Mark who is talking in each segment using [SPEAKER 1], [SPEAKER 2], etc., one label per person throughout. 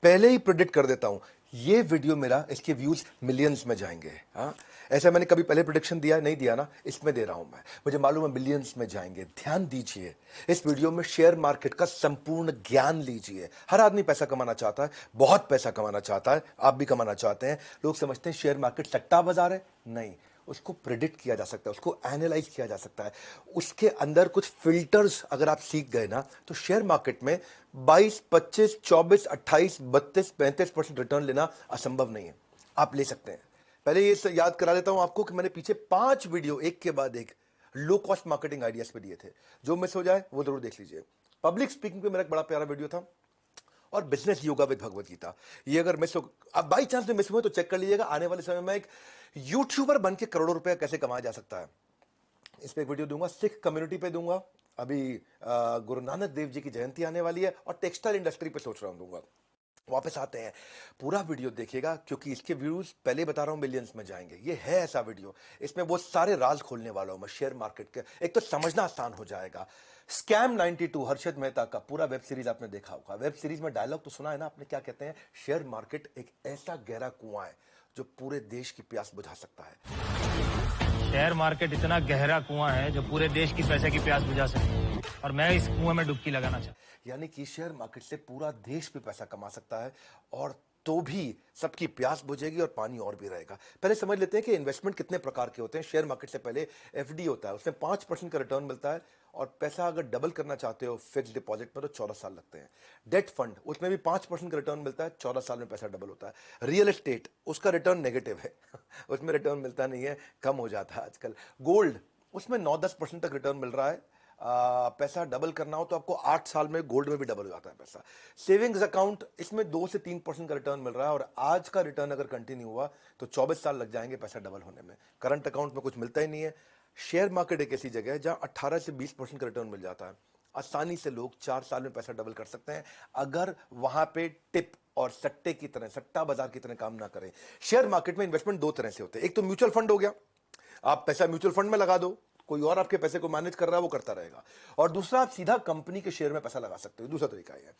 [SPEAKER 1] पहले ही प्रेडिक्ट कर देता हूं, ये वीडियो मेरा, इसके व्यूज मिलियंस में जाएंगे। हाँ, ऐसा मैंने कभी पहले प्रेडिक्शन दिया नहीं दिया ना, इसमें दे रहा हूं मैं, मुझे मालूम है मिलियंस में जाएंगे। ध्यान दीजिए, इस वीडियो में शेयर मार्केट का संपूर्ण ज्ञान लीजिए। हर आदमी पैसा कमाना चाहता है, बहुत पैसा कमाना चाहता है, आप भी कमाना चाहते हैं। लोग समझते हैं शेयर मार्केट सट्टा बाजार है, नहीं, उसको प्रिडिक्ट किया जा सकता है, उसको एनालाइज किया जा सकता है। उसके अंदर कुछ फिल्टर्स अगर आप सीख गए ना, तो शेयर मार्केट में 22, 25, 24, 28, 32, 35% रिटर्न लेना असंभव नहीं है। आप ले सकते हैं। पहले ये याद करा देता हूं आपको कि मैंने पीछे 5 वीडियो एक के बाद एक लो कॉस्ट मार्केटिंग आइडियाज पे दिए थे। जो मिस हो जाए वो जरूर देख लीजिए। पब्लिक स्पीकिंग पे मेरा एक बड़ा प्यारा वीडियो था, और business yoga with Bhagavad Gita. ये अगर मिस हो, अब बाई चांस में मिस हुए तो चेक कर लीजिएगा। आने वाले समय में एक यूट्यूबर बन के करोड़ों रुपए कैसे कमाया जा सकता है, इस पे एक वीडियो दूंगा। सिख कम्युनिटी पे दूंगा। अभी गुरु नानक देव जी की जयंती आने वाली है, और टेक्सटाइल इंडस्ट्री पे सोच रहा हूं दूंगा। वापस आते हैं, पूरा वीडियो देखिएगा, क्योंकि इसके व्यूज पहले बता रहा हूं मिलियंस में जाएंगे। ये है ऐसा वीडियो, इसमें वो सारे राज खोलने वाला हूं मैं शेयर मार्केट के। एक तो समझना आसान हो जाएगा। स्कैम 92 हर्षद मेहता का पूरा वेब सीरीज आपने देखा होगा। वेब सीरीज में डायलॉग तो सुना है ना आपने, क्या कहते हैं? शेयर मार्केट एक ऐसा गहरा कुआं है जो पूरे देश की प्यास बुझा सकता है।
[SPEAKER 2] शेयर मार्केट इतना गहरा कुआं है जो पूरे देश की पैसे की प्यास बुझा सकता है, और मैं इस कुएं में डुबकी लगाना चाहता हूं।
[SPEAKER 1] यानी कि शेयर मार्केट से पूरा देश भी पैसा कमा सकता है, और तो भी सबकी प्यास बुझेगी और पानी और भी रहेगा। पहले समझ लेते हैं कि इन्वेस्टमेंट कितने प्रकार के होते हैं। शेयर मार्केट से पहले एफडी होता है, उसमें 5% का रिटर्न मिलता है, और पैसा अगर डबल करना चाहते हो फिक्स डिपॉजिट में तो 14 साल लगते हैं। डेट फंड, उसमें भी 5% का रिटर्न मिलता है, 14 साल में पैसा डबल होता है। रियल एस्टेट, उसका रिटर्न नेगेटिव है उसमें रिटर्न मिलता नहीं है, कम हो जाता है आजकल। गोल्ड, उसमें 9-10% तक रिटर्न मिल रहा है। पैसा डबल करना हो तो आपको 8 साल में गोल्ड में भी डबल हो जाता है पैसा। सेविंग्स अकाउंट, इसमें 2 से 3% का रिटर्न मिल रहा है, और आज का रिटर्न अगर कंटिन्यू हुआ तो 24 साल लग जाएंगे पैसा डबल होने में। करंट अकाउंट में कुछ मिलता ही नहीं है। शेयर मार्केट एक ऐसी जगह है जहां 18 से 20% का रिटर्न मिल जाता है। आसानी से लोग 4 साल में पैसा डबल कर सकते हैं, अगर वहां पे टिप और सट्टे की तरह, सट्टा बाजार की तरह काम ना करें। शेयर मार्केट में इन्वेस्टमेंट 2 तरह से होते हैं। एक तो म्यूचुअल फंड हो गया, आप पैसा म्यूचुअल फंड में लगा दो, कोई और आपके पैसे को मैनेज कर रहा है, वो करता रहेगा। और दूसरा, आप सीधा कंपनी के शेयर में पैसा लगा सकते हो, दूसरा तरीका है।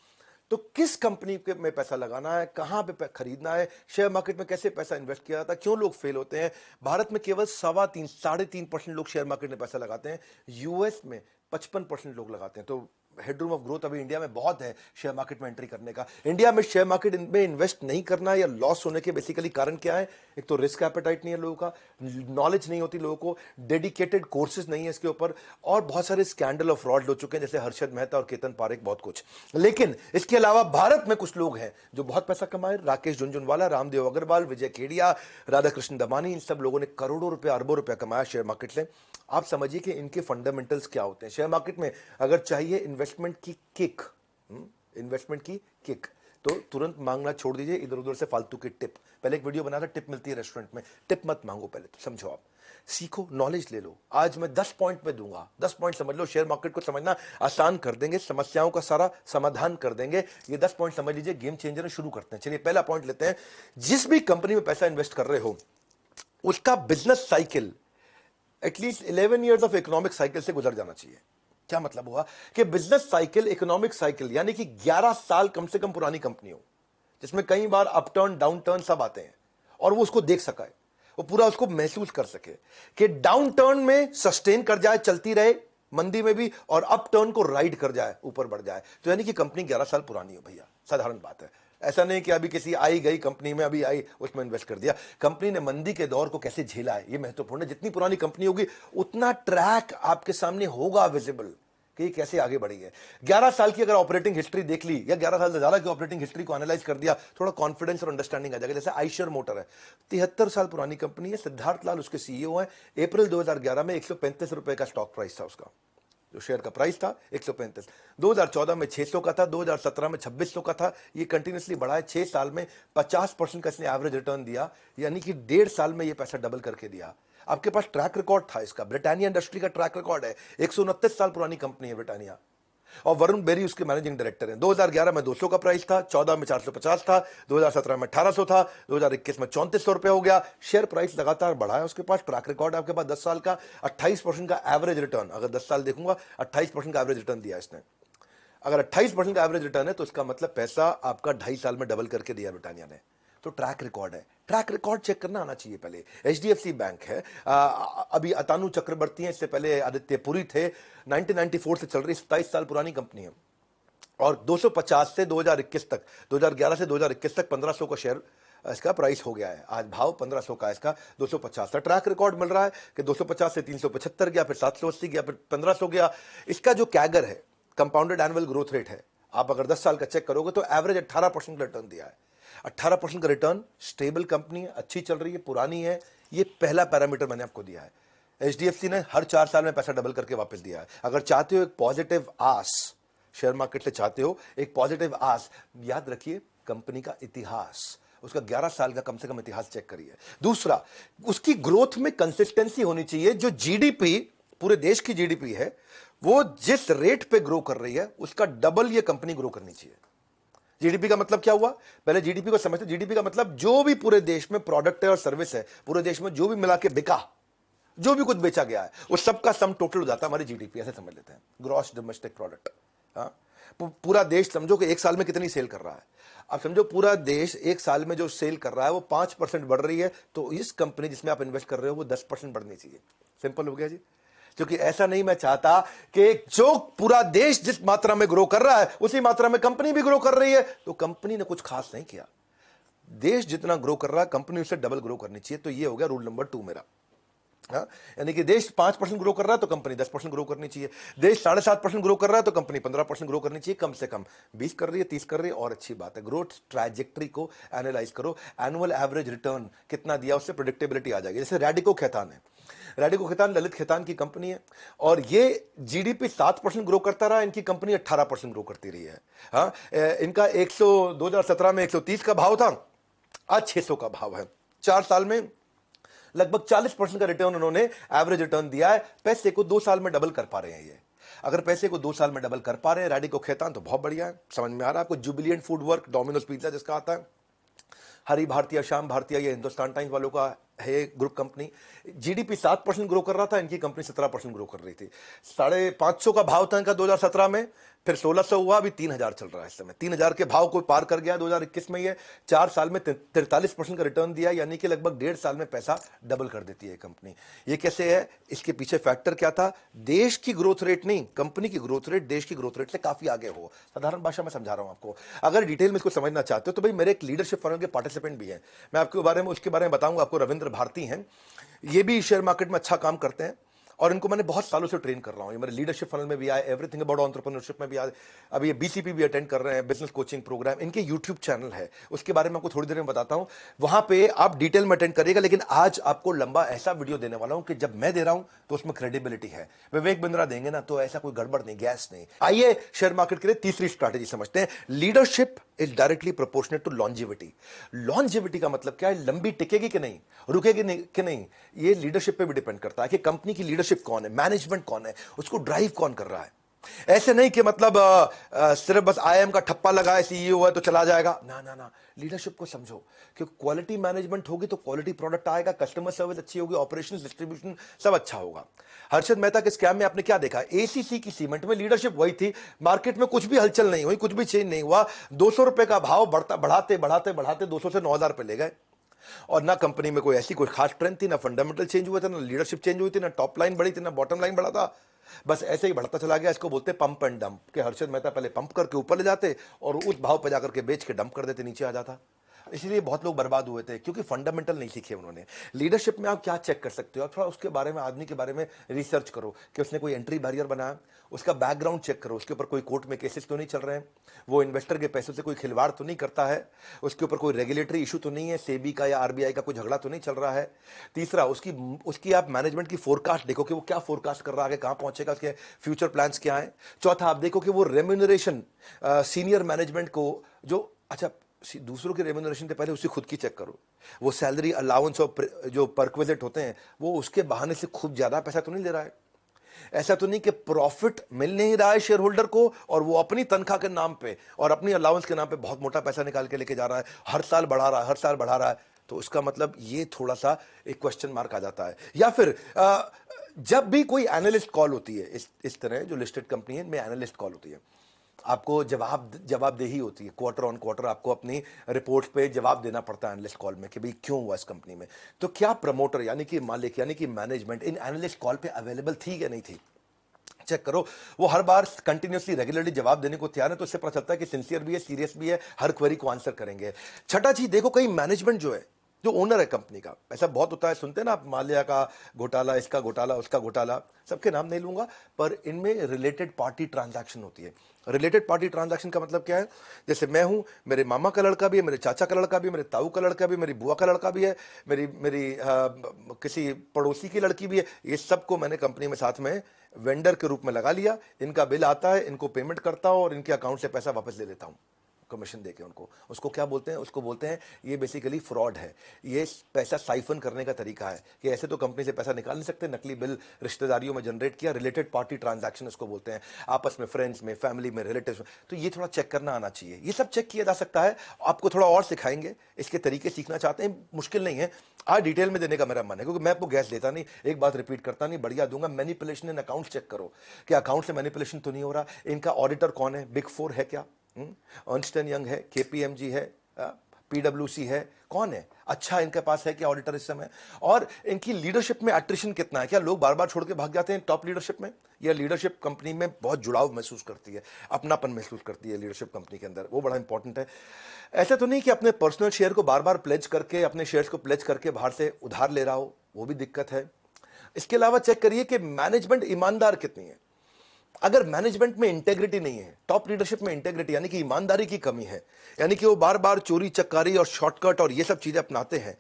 [SPEAKER 1] तो किस कंपनी में पैसा लगाना है, कहां पे खरीदना है, शेयर मार्केट में कैसे पैसा इन्वेस्ट किया जाता है, क्यों लोग फेल होते हैं? भारत में केवल 3.25-3.5% लोग शेयर मार्केट में पैसा लगाते हैं। यूएस में 55% लोग लगाते हैं। तो हेडरूम ऑफ ग्रोथ अभी इंडिया में बहुत है शेयर मार्केट में एंट्री करने का। इंडिया में शेयर मार्केट में इन्वेस्ट नहीं करना या लॉस होने के बेसिकली कारण क्या है? एक तो रिस्क एपेटाइट नहीं है लोगों का, नॉलेज नहीं होती लोगों को, डेडिकेटेड कोर्सेज नहीं है इसके ऊपर, और बहुत सारे स्कैंडल और फ्रॉड हो चुके हैं, जैसे हर्षद मेहता और केतन पारेख, बहुत कुछ। लेकिन इसके अलावा भारत में कुछ लोग हैं जो बहुत पैसा कमाए। राकेश झुनझुनवाला, रामदेव अग्रवाल, विजय केडिया, राधाकृष्ण दमानी, इन सब लोगों ने करोड़ों रुपए, अरबों रुपया कमाया शेयर मार्केट से। आप समझिए कि इनके फंडामेंटल्स क्या होते हैं। शेयर मार्केट में अगर चाहिए इन्वेस्टमेंट की किक, इन्वेस्टमेंट की किक, तो तुरंत मांगना छोड़ दीजिए इधर उधर से फालतू की टिप। पहले एक वीडियो बनाया था, टिप मिलती है रेस्टोरेंट में, टिप मत मांगो, पहले तो समझो, आप सीखो, नॉलेज ले लो। आज मैं 10 पॉइंट पे दूंगा, 10 पॉइंट समझ लो, शेयर मार्केट को समझना आसान कर देंगे, समस्याओं का सारा समाधान कर देंगे। ये 10 पॉइंट समझ लीजिए, गेम चेंजर। शुरू करते हैं। चलिए, पहला पॉइंट लेते हैं। जिस भी कंपनी में पैसा इन्वेस्ट कर रहे हो, उसका business cycle at least 11 years of economic cycle से गुजर जाना चाहिए। क्या मतलब हुआ? कि बिजनेस साइकिल, इकोनॉमिक साइकिल, यानी कि 11 साल कम से कम पुरानी कंपनी हो, जिसमें कई बार अपटर्न डाउनटर्न सब आते हैं, और वो उसको देख सका है, वो पूरा उसको महसूस कर सके कि डाउनटर्न में सस्टेन कर जाए, चलती रहे मंदी में भी, और अपटर्न को राइड कर जाए, ऊपर बढ़ जाए। तो यानी कि कंपनी 11 साल पुरानी हो भैया, साधारण बात है। ऐसा नहीं कि अभी किसी आई गई कंपनी में अभी आई उसमें इन्वेस्ट कर दिया। कंपनी ने मंदी के दौर को कैसे झेला है, ये महत्वपूर्ण है। जितनी पुरानी कंपनी होगी उतना ट्रैक आपके सामने होगा विजिबल कि कैसे आगे बढ़ी है। 11 साल की अगर ऑपरेटिंग हिस्ट्री देख ली, या 11 साल से ज्यादा की ऑपरेटिंग हिस्ट्री को एनालाइज कर दिया, थोड़ा कॉन्फिडेंस और अंडरस्टैंडिंग आ जाएगा। जैसे आइशर मोटर है, 73 साल पुरानी कंपनी है, सिद्धार्थ लाल उसके सीईओ हैं। अप्रैल 2011 में 135 रुपए का स्टॉक प्राइस था उसका, जो शेयर का प्राइस था 135। 2014 में 600 का था, 2017 में 2600 का था। ये कंटिन्यूसली बढ़ा है। 6 साल में 50% का इसने एवरेज रिटर्न दिया, यानी कि 1.5 साल में ये पैसा डबल करके दिया। आपके पास ट्रैक रिकॉर्ड था इसका। ब्रिटानिया इंडस्ट्री का ट्रैक रिकॉर्ड है, 129 साल पुरानी कंपनी है ब्रिटानिया, और वरुण बेरी उसके मैनेजिंग डायरेक्टर हैं। 2011 में 200 का प्राइस था, 14 में 450 था, 2017 में 1800 था, 2021 में 3400 रुपए हो गया। शेयर प्राइस लगातार बढ़ा है। उसके पास ट्रैक रिकॉर्ड है आपके पास 10 साल का, 28% का एवरेज रिटर्न। अगर 10 साल देखूंगा, 28% का एवरेज रिटर्न दिया इसने। अगर 28% का एवरेज रिटर्न है तो इसका मतलब पैसा आपका 2.5 साल में डबल करके दिया ब्रिटानिया ने। तो ट्रैक रिकॉर्ड है, ट्रैक रिकॉर्ड चेक करना आना चाहिए। पहले एचडीएफसी बैंक है, अभी अतानु चक्रवर्ती है, इससे पहले आदित्य पुरी थे, 1994 से चल रही 27 साल पुरानी कंपनी है और 250 से 2021 तक, 2011 से 2021 तक 1500 का शेयर इसका प्राइस हो गया है। आज भाव 1500 का, इसका 250 का ट्रैक रिकॉर्ड मिल रहा है कि 250 से 375 गया, फिर 780 गया, फिर 1500 गया। इसका जो कैगर है, कंपाउंडेड एनुअल ग्रोथ रेट है, आप अगर 10 साल का चेक करोगे तो एवरेज 18% का रिटर्न दिया है। 18% का रिटर्न, स्टेबल कंपनी है, अच्छी चल रही है, पुरानी है। ये पहला पैरामीटर मैंने आपको दिया है। एचडीएफसी ने हर 4 साल में पैसा डबल करके वापस दिया है। अगर चाहते हो एक पॉजिटिव आस, शेयर मार्केट से चाहते हो एक पॉजिटिव आस, याद रखिए कंपनी का इतिहास, उसका 11 साल का कम से कम इतिहास चेक करिए। दूसरा, उसकी ग्रोथ में कंसिस्टेंसी होनी चाहिए। जो जीडीपी, पूरे देश की जीडीपी है, वो जिस रेट पे ग्रो कर रही है उसका डबल ये कंपनी ग्रो करनी चाहिए। जीडीपी का मतलब क्या हुआ, पहले जीडीपी को समझते। जीडीपी का मतलब जो भी पूरे देश में प्रोडक्ट है और सर्विस है, पूरे देश में जो भी मिला के बिका, जो भी कुछ बेचा गया है, उस सबका सम टोटल हो जाता है हमारी जीडीपी, ऐसे समझ लेते हैं, ग्रॉस डोमेस्टिक प्रोडक्ट। हाँ, पूरा देश समझो कि एक साल में कितनी सेल कर रहा है। अब समझो पूरा देश एक साल में जो सेल कर रहा है वो 5% बढ़ रही है, तो इस कंपनी जिसमें आप इन्वेस्ट कर रहे हो वो 10% बढ़नी चाहिए। सिंपल हो गया जी। क्योंकि ऐसा नहीं मैं चाहता कि जो पूरा देश जिस मात्रा में ग्रो कर रहा है उसी मात्रा में कंपनी भी ग्रो कर रही है, तो कंपनी ने कुछ खास नहीं किया। देश जितना ग्रो कर रहा है कंपनी उससे डबल ग्रो करनी चाहिए। तो ये हो गया रूल नंबर 2 मेरा। हाँ, यानी कि देश 5% ग्रो कर रहा है तो कंपनी 10% ग्रो करनी चाहिए। देश 7.5% ग्रो कर रहा है तो कंपनी 15% ग्रो करनी चाहिए। कम से कम 20 कर रही है, 30 कर रही है और अच्छी बात है। ग्रोथ ट्रैजेक्टरी को एनालाइज करो, एनुअल एवरेज रिटर्न कितना दिया, उससे प्रेडिक्टेबिलिटी आ जाएगी। जैसे रैडिको खैतान है, रैडिको खैतान ललित खैतान की कंपनी है और ये जीडीपी 7% ग्रो करता रहा, इनकी कंपनी 18% ग्रो करती रही है। हाँ, इनका 2017 में 130 का भाव था, आज 600 का भाव है। 4 साल में लगभग 40% का रिटर्न उन्होंने एवरेज रिटर्न दिया है। पैसे को 2 साल में डबल कर पा रहे हैं ये। अगर पैसे को 2 साल में डबल कर पा रहे हैं रैडिको खैतान, तो बहुत बढ़िया है। समझ में आ रहा है आपको। Jubilant food work, Domino's pizza जिसका आता है, हरी भारतीय, श्याम भारतीय, ये हिंदुस्तान टाइम्स वालों का है ग्रुप कंपनी। जीडीपी 7% ग्रो कर रहा था, इनकी कंपनी 17% ग्रो कर रही थी। 550 का भाव था इनका 2017 में, फिर 1600 हुआ, अभी 3000 चल रहा है इस समय। 3000 के भाव को पार कर गया 2021 में। ये 4 साल में 43% का रिटर्न दिया, यानी कि लगभग 1.5 साल में पैसा डबल कर देती है कंपनी। ये कैसे है, इसके पीछे फैक्टर क्या था? देश की ग्रोथ रेट नहीं, कंपनी की ग्रोथ रेट देश की ग्रोथ रेट से काफी आगे हो। साधारण भाषा में समझा रहा हूं आपको। अगर डिटेल में इसको समझना चाहते हो तो भाई मेरे एक लीडरशिप फनल के पार्टिसिपेंट भी हैं, मैं आपके बारे में उसके बारे में बताऊंगा आपको। रविंद्र भारती हैं, ये भी शेयर मार्केट में अच्छा काम करते हैं और इनको मैंने बहुत सालों से ट्रेन कर रहा हूं। ये मेरे लीडरशिप फनल में भी आए, एवरीथिंग अबाउट एंटरप्रेन्योरशिप में भी आए। अभी ये बीसीपी भी अटेंड कर रहे हैं, बिजनेस कोचिंग प्रोग्राम। इनके यूट्यूब चैनल है, उसके बारे में आपको थोड़ी देर में बताता हूं। वहां पे आप डिटेल में अटेंड करिएगा, लेकिन आज आपको लंबा ऐसा वीडियो देने वाला हूं कि जब मैं दे रहा हूं तो उसमें क्रेडिबिलिटी है। विवेक बिंद्रा देंगे ना तो ऐसा कोई गड़बड़ नहीं, गैस नहीं। आइए शेयर मार्केट के लिए तीसरी स्ट्रैटेजी समझते हैं। Leadership is directly proportionate to longevity. Longevity का मतलब क्या है? लंबी टिकेगी कि नहीं, रुकेगी नहीं कि नहीं, ये लीडरशिप पे भी डिपेंड करता है कि कंपनी की लीडरशिप कौन है, मैनेजमेंट कौन है, उसको ड्राइव कौन कर रहा है। ऐसे नहीं कि मतलब सिर्फ बस आईएम का ठप्पा लगाए, सीईओ है तो चला जाएगा। ना ना ना, लीडरशिप को समझो कि क्वालिटी मैनेजमेंट होगी तो क्वालिटी प्रोडक्ट आएगा, कस्टमर सर्विस अच्छी होगी, ऑपरेशन डिस्ट्रीब्यूशन सब अच्छा होगा। हर्षद मेहता के स्कैम में आपने क्या देखा? एसीसी की सीमेंट में लीडरशिप वही थी, मार्केट में कुछ भी हलचल नहीं हुई, कुछ भी चेंज नहीं हुआ। 200 रुपए का भाव बढ़ाते बढ़ाते बढ़ाते 200 से 9000 पे ले गए और ना कंपनी में कोई ऐसी कोई खास ट्रेंड थी, ना फंडामेंटल चेंज हुआ था, ना लीडरशिप चेंज हुई थी, ना टॉप लाइन बढ़ी थी, ना बॉटम लाइन बढ़ा था। बस ऐसे ही बढ़ता चला गया। इसको बोलते पंप एंड डंप, कि हर्षद मेहता पहले पंप करके ऊपर ले जाते और उस भाव पर जाकर के बेच के डंप कर देते, नीचे आ जाता। इसलिए बहुत लोग बर्बाद हुए थे, क्योंकि फंडामेंटल नहीं सीखे उन्होंने। लीडरशिप में आप क्या चेक कर सकते हो? आप थोड़ा उसके बारे में, आदमी के बारे में रिसर्च करो कि उसने कोई एंट्री बैरियर बनाया, उसका बैकग्राउंड चेक करो, उसके ऊपर कोई कोर्ट में केसेस तो नहीं चल रहे हैं, वो इन्वेस्टर के पैसों से कोई खिलवाड़ तो नहीं करता है, उसके ऊपर कोई रेगुलेटरी इशू तो नहीं है, सेबी का या आरबीआई का कोई झगड़ा तो नहीं चल रहा है। तीसरा, उसकी आप मैनेजमेंट की फोरकास्ट देखो कि वो क्या फोरकास्ट कर रहा है, कहां पहुंचेगा, उसके फ्यूचर प्लान्स क्या है। चौथा, आप देखो कि वो रेम्यूनरेशन सीनियर मैनेजमेंट को जो, अच्छा दूसरों के रेम्यूनरेशन से पहले उसकी खुद की चेक करो। वो सैलरी अलाउंस और जो परक्विजिट होते हैं वो उसके बहाने से खूब ज्यादा पैसा तो नहीं ले रहा है। ऐसा तो नहीं कि प्रॉफिट मिल नहीं रहा है शेयर होल्डर को और वो अपनी तनख्वाह के नाम पे और अपनी अलाउंस के नाम पे बहुत मोटा पैसा निकाल के लेके जा रहा है, हर साल बढ़ा रहा है, हर साल बढ़ा रहा है। तो उसका मतलब ये थोड़ा सा एक क्वेश्चन मार्क आ जाता है। या फिर जब भी कोई एनालिस्ट कॉल होती है, इस तरह जो लिस्टेड कंपनी है में एनालिस्ट कॉल होती है, आपको जवाबदेही होती है, क्वार्टर ऑन क्वार्टर आपको अपनी रिपोर्ट पे जवाब देना पड़ता है एनालिस्ट कॉल में कि भाई क्यों हुआ इस कंपनी में। तो क्या प्रमोटर यानी कि मालिक यानी कि मैनेजमेंट इन एनालिस्ट कॉल पे अवेलेबल थी या नहीं थी, चेक करो। वो हर बार कंटिन्यूसली रेगुलरली जवाब देने को तैयार है, तो इससे पता चलता है कि सिंसियर भी है, सीरियस भी है, हर क्वेरी को आंसर करेंगे। छठा चीज देखो, कई मैनेजमेंट जो है, जो ओनर है कंपनी का, ऐसा बहुत होता है, सुनते हैं ना आप, माल्या का घोटाला, इसका घोटाला, उसका घोटाला, सबके नाम नहीं लूंगा, पर इनमें रिलेटेड पार्टी ट्रांजैक्शन होती है। रिलेटेड पार्टी ट्रांजैक्शन का मतलब क्या है? जैसे मैं हूं, मेरे मामा का लड़का भी है, मेरे चाचा का लड़का भी है, मेरे ताऊ का लड़का भी है, मेरी बुआ का लड़का भी है, मेरी मेरी किसी पड़ोसी की लड़की भी है, ये सबको मैंने कंपनी में साथ में वेंडर के रूप में लगा लिया। इनका बिल आता है, इनको पेमेंट करता हूं और इनके अकाउंट से पैसा वापस ले लेता हूं कमीशन देके उनको। उसको क्या बोलते हैं? उसको बोलते हैं, ये बेसिकली फ्रॉड है। ये पैसा साइफन करने का तरीका है कि ऐसे तो कंपनी से पैसा निकाल नहीं सकते, नकली बिल रिश्तेदारियों में जनरेट किया, रिलेटेड पार्टी ट्रांजैक्शन इसको बोलते हैं, आपस में, फ्रेंड्स में, फैमिली में, रिलेटिव्स में। तो ये थोड़ा चेक करना आना चाहिए, ये सब चेक किया जा सकता है। आपको थोड़ा और सिखाएंगे, इसके तरीके सीखना चाहते हैं, मुश्किल नहीं है। आज डिटेल में देने का मेरा मन है, क्योंकि मैं आपको गैस देता नहीं, एक बात रिपीट करता नहीं, बढ़िया दूंगा। मैनिपुलेशन इन अकाउंट चेक करो कि अकाउंट से मैनिपुलेशन तो नहीं हो रहा। इनका ऑडिटर कौन है? बिग फोर है क्या? अर्नस्ट एंड यंग है, केपीएमजी है, पीडब्ल्यूसी है, कौन है? अच्छा इनके पास है क्या ऑडिटर इस समय? और इनकी लीडरशिप में अट्रिशन कितना है? क्या लोग बार बार छोड़ के भाग जाते हैं टॉप लीडरशिप में? या लीडरशिप कंपनी में बहुत जुड़ाव महसूस करती है, अपनापन महसूस करती है लीडरशिप कंपनी के अंदर? वो बड़ा इंपॉर्टेंट है। ऐसा तो नहीं कि अपने पर्सनल शेयर को बार बार प्लेज करके, अपने शेयर्स को प्लेज करके बाहर से उधार ले रहा हो, वो भी दिक्कत है। इसके अलावा चेक करिए कि मैनेजमेंट ईमानदार कितनी है। अगर मैनेजमेंट में इंटेग्रिटी नहीं है, टॉप लीडरशिप में इंटेग्रिटी यानी कि ईमानदारी की कमी है, यानी कि वो बार बार चोरी चक्कारी और शॉर्टकट और ये सब चीजें अपनाते हैं,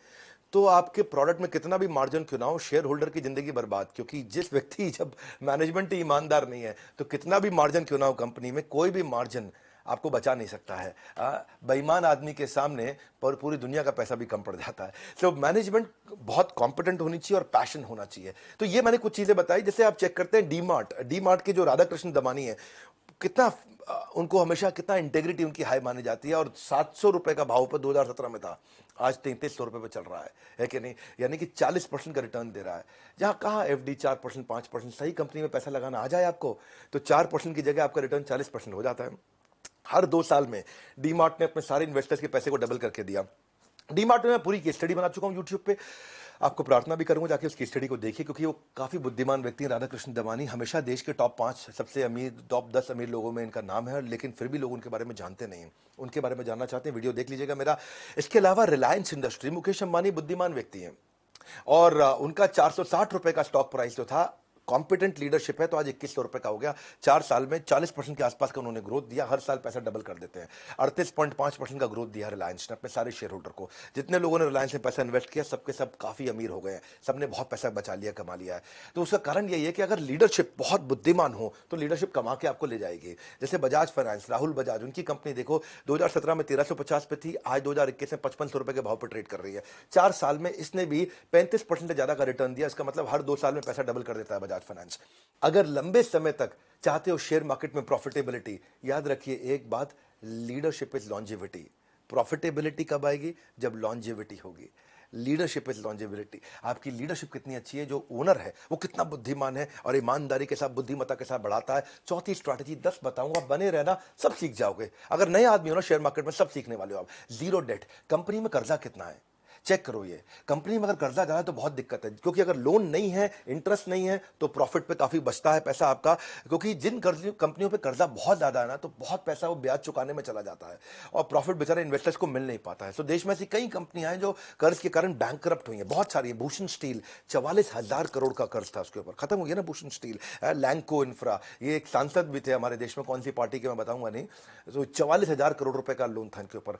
[SPEAKER 1] तो आपके प्रोडक्ट में कितना भी मार्जिन क्यों ना हो, शेयर होल्डर की जिंदगी बर्बाद। क्योंकि जिस व्यक्ति, जब मैनेजमेंट ही ईमानदार नहीं है, तो कितना भी मार्जिन क्यों ना हो कंपनी में, कोई भी मार्जिन आपको बचा नहीं सकता है। बेईमान आदमी के सामने पर पूरी दुनिया का पैसा भी कम पड़ जाता है। सो मैनेजमेंट बहुत कॉम्पिटेंट होनी चाहिए और पैशन होना चाहिए। तो ये मैंने कुछ चीजें बताई। जैसे आप चेक करते हैं डी मार्ट के जो राधा कृष्ण दमानी है, कितना उनको हमेशा कितना इंटेग्रिटी उनकी हाई मानी जाती है, और 700 रुपए का भाव पर 2017 में था, आज 3300 रुपए पे चल रहा है कि नहीं? यानी कि 40% का रिटर्न दे रहा है। जहां कहा एफडी 4%, 5%, सही कंपनी में पैसा लगाना आ जाए आपको, तो 4% की जगह आपका रिटर्न 40% हो जाता है। हर 2 साल में डीमार्ट ने अपने सारे इन्वेस्टर्स के पैसे को डबल करके दिया। डीमार्ट में मैं पूरी केस स्टडी बना चुका हूं यूट्यूब पे, आपको प्रार्थना भी करूंगा जाके उस केस स्टडी को देखिए, क्योंकि वो काफी बुद्धिमान व्यक्ति हैं। राधा कृष्ण दमानी हमेशा देश के टॉप 5 सबसे अमीर, टॉप 10 अमीर लोगों में इनका नाम है, लेकिन फिर भी लोग उनके बारे में जानते नहीं हैं। उनके बारे में जानना चाहते हैं, वीडियो देख लीजिएगा मेरा। इसके अलावा रिलायंस इंडस्ट्री, मुकेश अंबानी बुद्धिमान व्यक्ति हैं, और उनका 460 रुपए का स्टॉक प्राइस जो था, कॉम्पिटेंट लीडरशिप है, तो आज 2100 रुपए का हो गया। 4 साल में 40% के आसपास का उन्होंने ग्रोथ दिया, हर साल पैसा डबल कर देते हैं। 38.5% का ग्रोथ दिया रिलायंस ने अपने सारे शेयर होल्डर को। जितने लोगों ने रिलायंस में पैसा इन्वेस्ट किया, सबके सब काफी अमीर हो गए हैं, सबने बहुत पैसा बचा लिया, कमा लिया है। तो उसका कारण यही है कि अगर लीडरशिप बहुत बुद्धिमान हो, तो लीडरशिप कमा के आपको ले जाएगी। जैसे बजाज फाइनेंस, राहुल बजाज, उनकी कंपनी देखो 2017 में 1350 पे थी, आज 2021 में 5500 रुपए के भाव पर ट्रेड कर रही है। 4 साल में इसने भी 35% से ज्यादा का रिटर्न दिया। इसका मतलब हर 2 साल में पैसा डबल कर देता है बजाज फाइनेंस। अगर लंबे समय तक चाहते हो शेयर मार्केट में प्रॉफिटेबिलिटी, याद रखिए एक बात, लीडरशिप इज लॉन्जेविटी। प्रॉफिटेबिलिटी कब आएगी? जब लॉन्जेविटी होगी। Leadership is longevity. आपकी लीडरशिप कितनी अच्छी है, जो ओनर है वो कितना बुद्धिमान है और ईमानदारी के साथ, बुद्धिमत्ता के साथ बढ़ाता है। चौथी स्ट्रैटेजी 10 बताऊंगा, बने रहना, सब सीख जाओगे। अगर नए आदमी हो ना शेयर मार्केट में, सब सीखने वाले हो आप। Zero date. कंपनी में कर्जा कितना है चेक करो। ये कंपनी में अगर कर्जा ज्यादा है तो बहुत दिक्कत है, क्योंकि अगर लोन नहीं है, इंटरेस्ट नहीं है, तो प्रॉफिट पे काफी बचता है पैसा आपका। क्योंकि जिन कंपनियों पे कर्जा बहुत ज्यादा है ना, तो बहुत पैसा वो ब्याज चुकाने में चला जाता है, और प्रॉफिट बेचारे इन्वेस्टर्स को मिल नहीं पाता है। तो देश में ऐसी कई कंपनियां हैं जो कर्ज के कारण बैंकरप्ट हुई हैं, बहुत सारी है। भूषण स्टील, 44,000 करोड़ का कर्ज था उसके ऊपर, खत्म हो गया ना भूषण स्टील। लैंको इंफ्रा, ये एक सांसद भी थे हमारे देश में, कौन सी पार्टी के मैं बताऊंगा नहीं, तो 44,000 करोड़ रुपए का लोन था इनके ऊपर।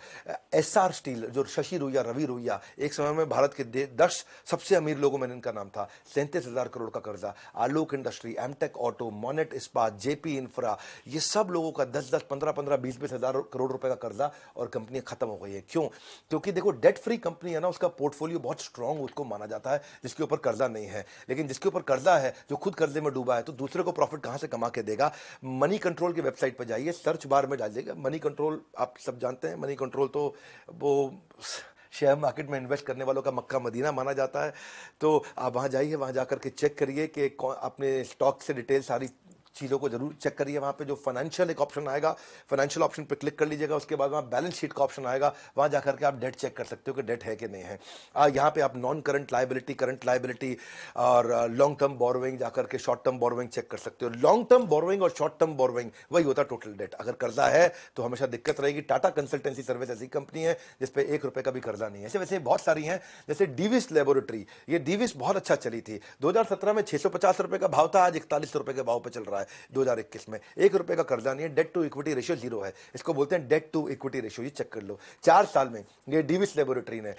[SPEAKER 1] एसआर स्टील, जो शशि रुइया, रवि रुइया, एक समय में भारत के 10 सबसे अमीर लोगों में इनका नाम था, 37,000 करोड़ का कर्जा। आलोक इंडस्ट्री, एमटेक ऑटो, मोनेट इस्पात, जेपी इंफ्रा, ये सब लोगों का 10-10, 15-15, 20-20 हजार करोड़ रुपए का कर्जा, और कंपनी खत्म हो गई है। क्यों? क्योंकि देखो डेट फ्री कंपनी है ना, उसका पोर्टफोलियो बहुत स्ट्रांग उसको माना जाता है, जिसके ऊपर कर्जा नहीं है। लेकिन जिसके ऊपर कर्जा है, जो खुद कर्जे में डूबा है, तो दूसरे को प्रॉफिट कहां से कमा के देगा? मनी कंट्रोल की वेबसाइट पर जाइए, सर्च बार में डालिएगा मनी कंट्रोल। आप सब जानते हैं मनी कंट्रोल तो वो शेयर मार्केट में इन्वेस्ट करने वालों का मक्का मदीना माना जाता है। तो आप वहां जाइए, वहां जाकर के चेक करिए कि अपने स्टॉक से डिटेल सारी चीज़ों को जरूर चेक करिए। वहाँ पे जो फाइनेंशियल एक ऑप्शन आएगा, फाइनेंशियल ऑप्शन पे क्लिक कर लीजिएगा। उसके बाद वहाँ बैलेंस शीट का ऑप्शन आएगा, वहाँ जाकर के आप डेट चेक कर सकते हो कि डेट है कि नहीं है। यहाँ पे आप non current liability, current liability और लॉन्ग टर्म बोरोइंग जाकर के शॉर्ट टर्म बोरोइंग चेक कर सकते हो। लॉन्ग टर्म बोरोइंग और शॉर्ट टर्म बोरोइंग वही होता है टोटल डेट। अगर कर्जा है तो हमेशा दिक्कत रहेगी। टाटा कंसल्टेंसी सर्विस ऐसी कंपनी है जिसपे 1 रुपए का भी कर्जा नहीं है। ऐसे वैसे बहुत सारी हैं, जैसे डीविस लेबोरेटरी, ये डीविस बहुत अच्छा चली थी। 2017 में 650 रुपए का भाव था, आज 41 रुपए के भाव पे चल रहा है 2021 में। 1 रुपए का कर्जा नहीं है, डेट टू इक्विटी रेशियो 0 है। इसको बोलते हैं डेट टू इक्विटी रेशियो, ये चेक कर लो। 4 साल में ये डीविस लेबोरेटरी ने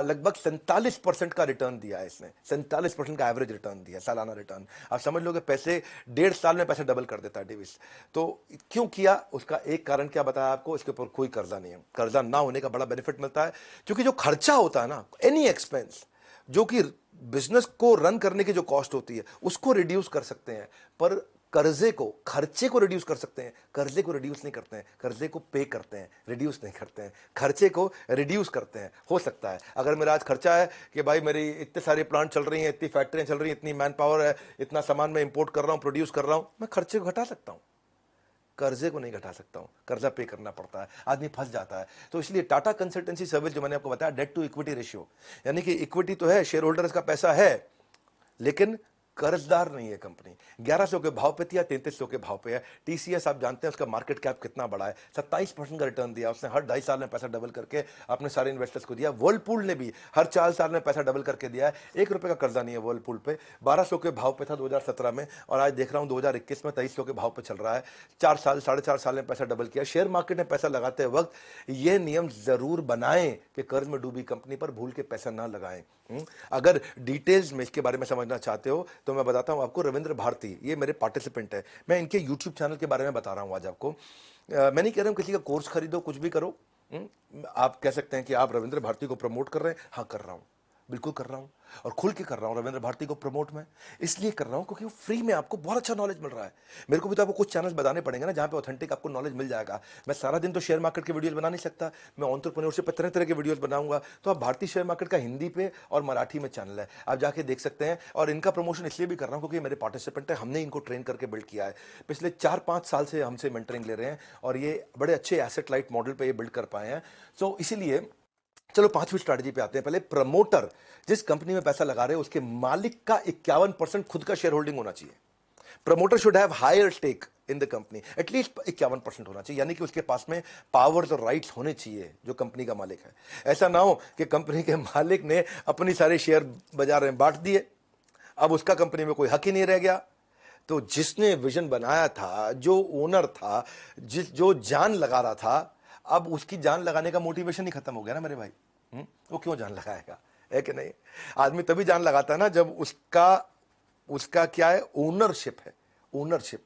[SPEAKER 1] लगभग 47% का रिटर्न दिया है। इसने 47% का एवरेज रिटर्न दिया, सालाना रिटर्न। आप समझ लो कि पैसे 1.5 साल में पैसे डबल कर देता है डीविस। तो क्यों किया, उसका एक कारण क्या बताया आपको, इसके ऊपर कोई कर्जा नहीं है। कर्जा ना होने का बड़ा बेनिफिट मिलता है, क्योंकि जो खर्चा होता है ना, एनी एक्सपेंस जो कि बिजनेस को रन करने की जो कॉस्ट होती है उसको रिड्यूस कर सकते हैं, पर कर्जे को, खर्चे को रिड्यूस कर सकते हैं, कर्जे को रिड्यूस नहीं करते हैं। कर्जे को पे करते हैं, रिड्यूस नहीं करते हैं। खर्चे को रिड्यूस करते हैं। हो सकता है अगर मेरा आज खर्चा है कि भाई मेरी इतने सारे प्लांट चल रही हैं, इतनी फैक्ट्रियां चल रही हैं, इतनी मैन पावर है, इतना सामान मैं इंपोर्ट कर रहा हूं, प्रोड्यूस कर रहा हूं, मैं खर्चे को घटा सकता हूं, कर्जे को नहीं घटा सकता हूं। कर्जा पे करना पड़ता है, आदमी फंस जाता है। तो इसलिए टाटा कंसल्टेंसी सर्विस जो मैंने आपको बताया, डेट टू इक्विटी रेशियो, यानी कि इक्विटी तो है, शेयर होल्डर्स का पैसा है, लेकिन कर्जदार नहीं है कंपनी। 1100 के भाव पे थी या 3300 के भाव पे है। टीसीएस आप जानते हैं उसका मार्केट कैप कितना बड़ा है, 27% का रिटर्न दिया उसने। हर 2.5 साल में पैसा डबल करके अपने सारे इन्वेस्टर्स को दिया। वर्लपूल ने भी हर 4 साल में पैसा डबल करके दिया है। 1 रुपए का कर्जा नहीं है वर्लपूल पे। 1200 के भाव पे था 2017 में, और आज देख रहा हूं 2021 में 2300 के भाव पे चल रहा है। 4 साल, 4.5 साल में पैसा डबल किया। शेयर मार्केट में पैसा लगाते वक्त यह नियम जरूर बनाएं कि कर्ज में डूबी कंपनी पर भूल के पैसा ना लगाएं। अगर डिटेल्स में इसके बारे में समझना चाहते हो तो मैं बताता हूं आपको। रविंद्र भारती, ये मेरे पार्टिसिपेंट है, मैं इनके यूट्यूब चैनल के बारे में बता रहा हूं आज आपको। मैं नहीं कह रहा हूं किसी का कोर्स खरीदो, कुछ भी करो। आप कह सकते हैं कि आप रविंद्र भारती को प्रमोट कर रहे हैं। हाँ, कर रहा हूं, बिल्कुल कर रहा हूं, और खुल के कर रहा हूं। रविंद्र भारती को प्रमोट मैं इसलिए कर रहा हूं क्योंकि वो फ्री में आपको बहुत अच्छा नॉलेज मिल रहा है। मेरे को भी तो आपको कुछ चैनल्स बताने पड़ेंगे ना जहां पे ऑथेंटिक आपको नॉलेज मिल जाएगा। मैं सारा दिन तो शेयर मार्केट के वीडियोस बना नहीं सकता, मैं एंटरप्रेन्योरशिप पे तरह तरह के वीडियोस बनाऊंगा। तो आप भारतीय शेयर मार्केट का हिंदी पे और मराठी में चैनल है, आप जाके देख सकते हैं। और इनका प्रमोशन इसलिए भी कर रहा हूं क्योंकि मेरे पार्टिसिपेंट है, हमने इनको ट्रेन करके बिल्ड किया है। पिछले 4-5 साल से हमसे मेंटरिंग ले रहे हैं और ये बड़े अच्छे एसेट लाइट मॉडल पे ये बिल्ड कर पाए हैं। सो इसीलिए चलो 5वीं स्ट्रैटेजी पे आते हैं। पहले प्रमोटर जिस कंपनी में पैसा लगा रहे हैं उसके मालिक का 51% खुद का शेयर होल्डिंग होना चाहिए। Promoter should have higher stake in the company, at least 51% होना चाहिए, यानी कि उसके पास में पावर्स और राइट्स होने चाहिए जो कंपनी का मालिक है। ऐसा ना हो कि कंपनी के मालिक ने अपनी सारे शेयर बाजार में बांट दिए, अब उसका कंपनी में कोई हक ही नहीं रह गया। तो जिसने विजन बनाया था, जो ओनर था, जो जान लगा रहा था, अब उसकी जान लगाने का मोटिवेशन ही खत्म हो गया ना मेरे भाई। वो क्यों जान लगाएगा, है कि नहीं? आदमी तभी जान लगाता है ना जब उसका क्या है, ओनरशिप है। ओनरशिप,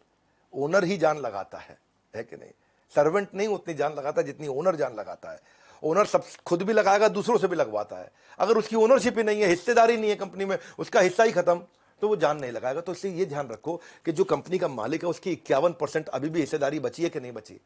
[SPEAKER 1] ओनर ही जान लगाता है कि नहीं? सर्वेंट नहीं उतनी जान लगाता जितनी ओनर जान लगाता है। ओनर सब खुद भी लगाएगा, दूसरों से भी लगवाता है। अगर उसकी ओनरशिप ही नहीं है, हिस्सेदारी नहीं है कंपनी में, उसका हिस्सा ही खत्म, तो वो जान नहीं लगाएगा। तो इसलिए ये ध्यान रखो कि जो कंपनी का मालिक है उसकी 51% अभी भी हिस्सेदारी बची है कि नहीं बची।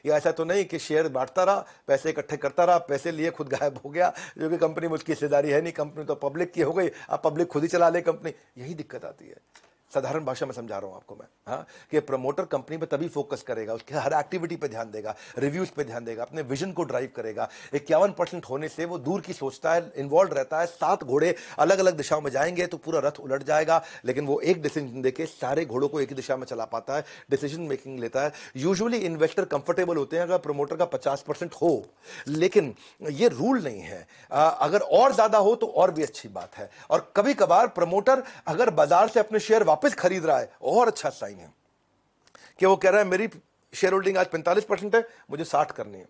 [SPEAKER 1] या ऐसा तो नहीं कि शेयर बांटता रहा, पैसे इकट्ठे करता रहा, पैसे लिए खुद गायब हो गया, जो कि कंपनी में उसकी हिस्सेदारी है नहीं। कंपनी तो पब्लिक की हो गई, अब पब्लिक खुद ही चला ले कंपनी। यही दिक्कत आती है। साधारण भाषा में समझा रहा हूं आपको मैं, हाँ, कि प्रमोटर कंपनी पे तभी फोकस करेगा, उसके हर एक्टिविटी पे ध्यान देगा, रिव्यूज पे ध्यान देगा, अपने विजन को ड्राइव करेगा। 51% होने से वो दूर की सोचता है, इन्वॉल्व रहता है। 7 घोड़े अलग अलग दिशाओं में जाएंगे तो पूरा रथ उलट जाएगा, लेकिन वो एक डिसीजन देके सारे घोड़ों को एक ही दिशा में चला पाता है, डिसीजन मेकिंग लेता है। यूजुअली इन्वेस्टर कंफर्टेबल होते हैं अगर प्रमोटर का 50% हो, लेकिन ये रूल नहीं है। अगर और ज्यादा हो तो और भी अच्छी बात है। और कभी कभार प्रमोटर अगर बाजार से अपने शेयर वापस खरीद रहा है, और अच्छा साइन है कि वो कह रहा है मेरी शेयर होल्डिंग आज 45% है, मुझे 60 करनी है,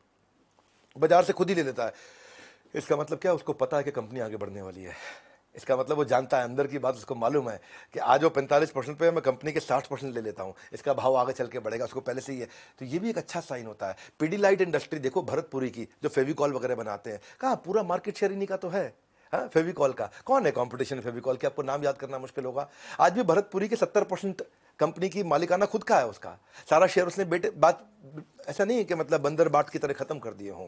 [SPEAKER 1] बाजार से खुद ही ले लेता है। इसका मतलब क्या, उसको पता है कि कंपनी आगे बढ़ने वाली है। इसका मतलब वो जानता है, अंदर की बात उसको मालूम है कि आज वो 45% पे है, मैं कंपनी के 60% ले लेता हूं, इसका भाव आगे चल के बढ़ेगा, उसको पहले से ही है। तो ये भी एक अच्छा साइन होता है। पीडीलाइट इंडस्ट्री देखो, भरतपुरी की, जो फेविकॉल वगैरह बनाते हैं, कहा पूरा मार्केट शेयर इन्हीं का तो है। हाँ, फेविकॉल का कौन है कंपटीशन? फेविकॉल के आपको नाम याद करना मुश्किल होगा। आज भी भरतपुरी के 70% कंपनी की मालिकाना खुद का है, उसका सारा शेयर उसने बेटे बात, ऐसा नहीं है कि मतलब बंदर बाट की तरह खत्म कर दिए हों।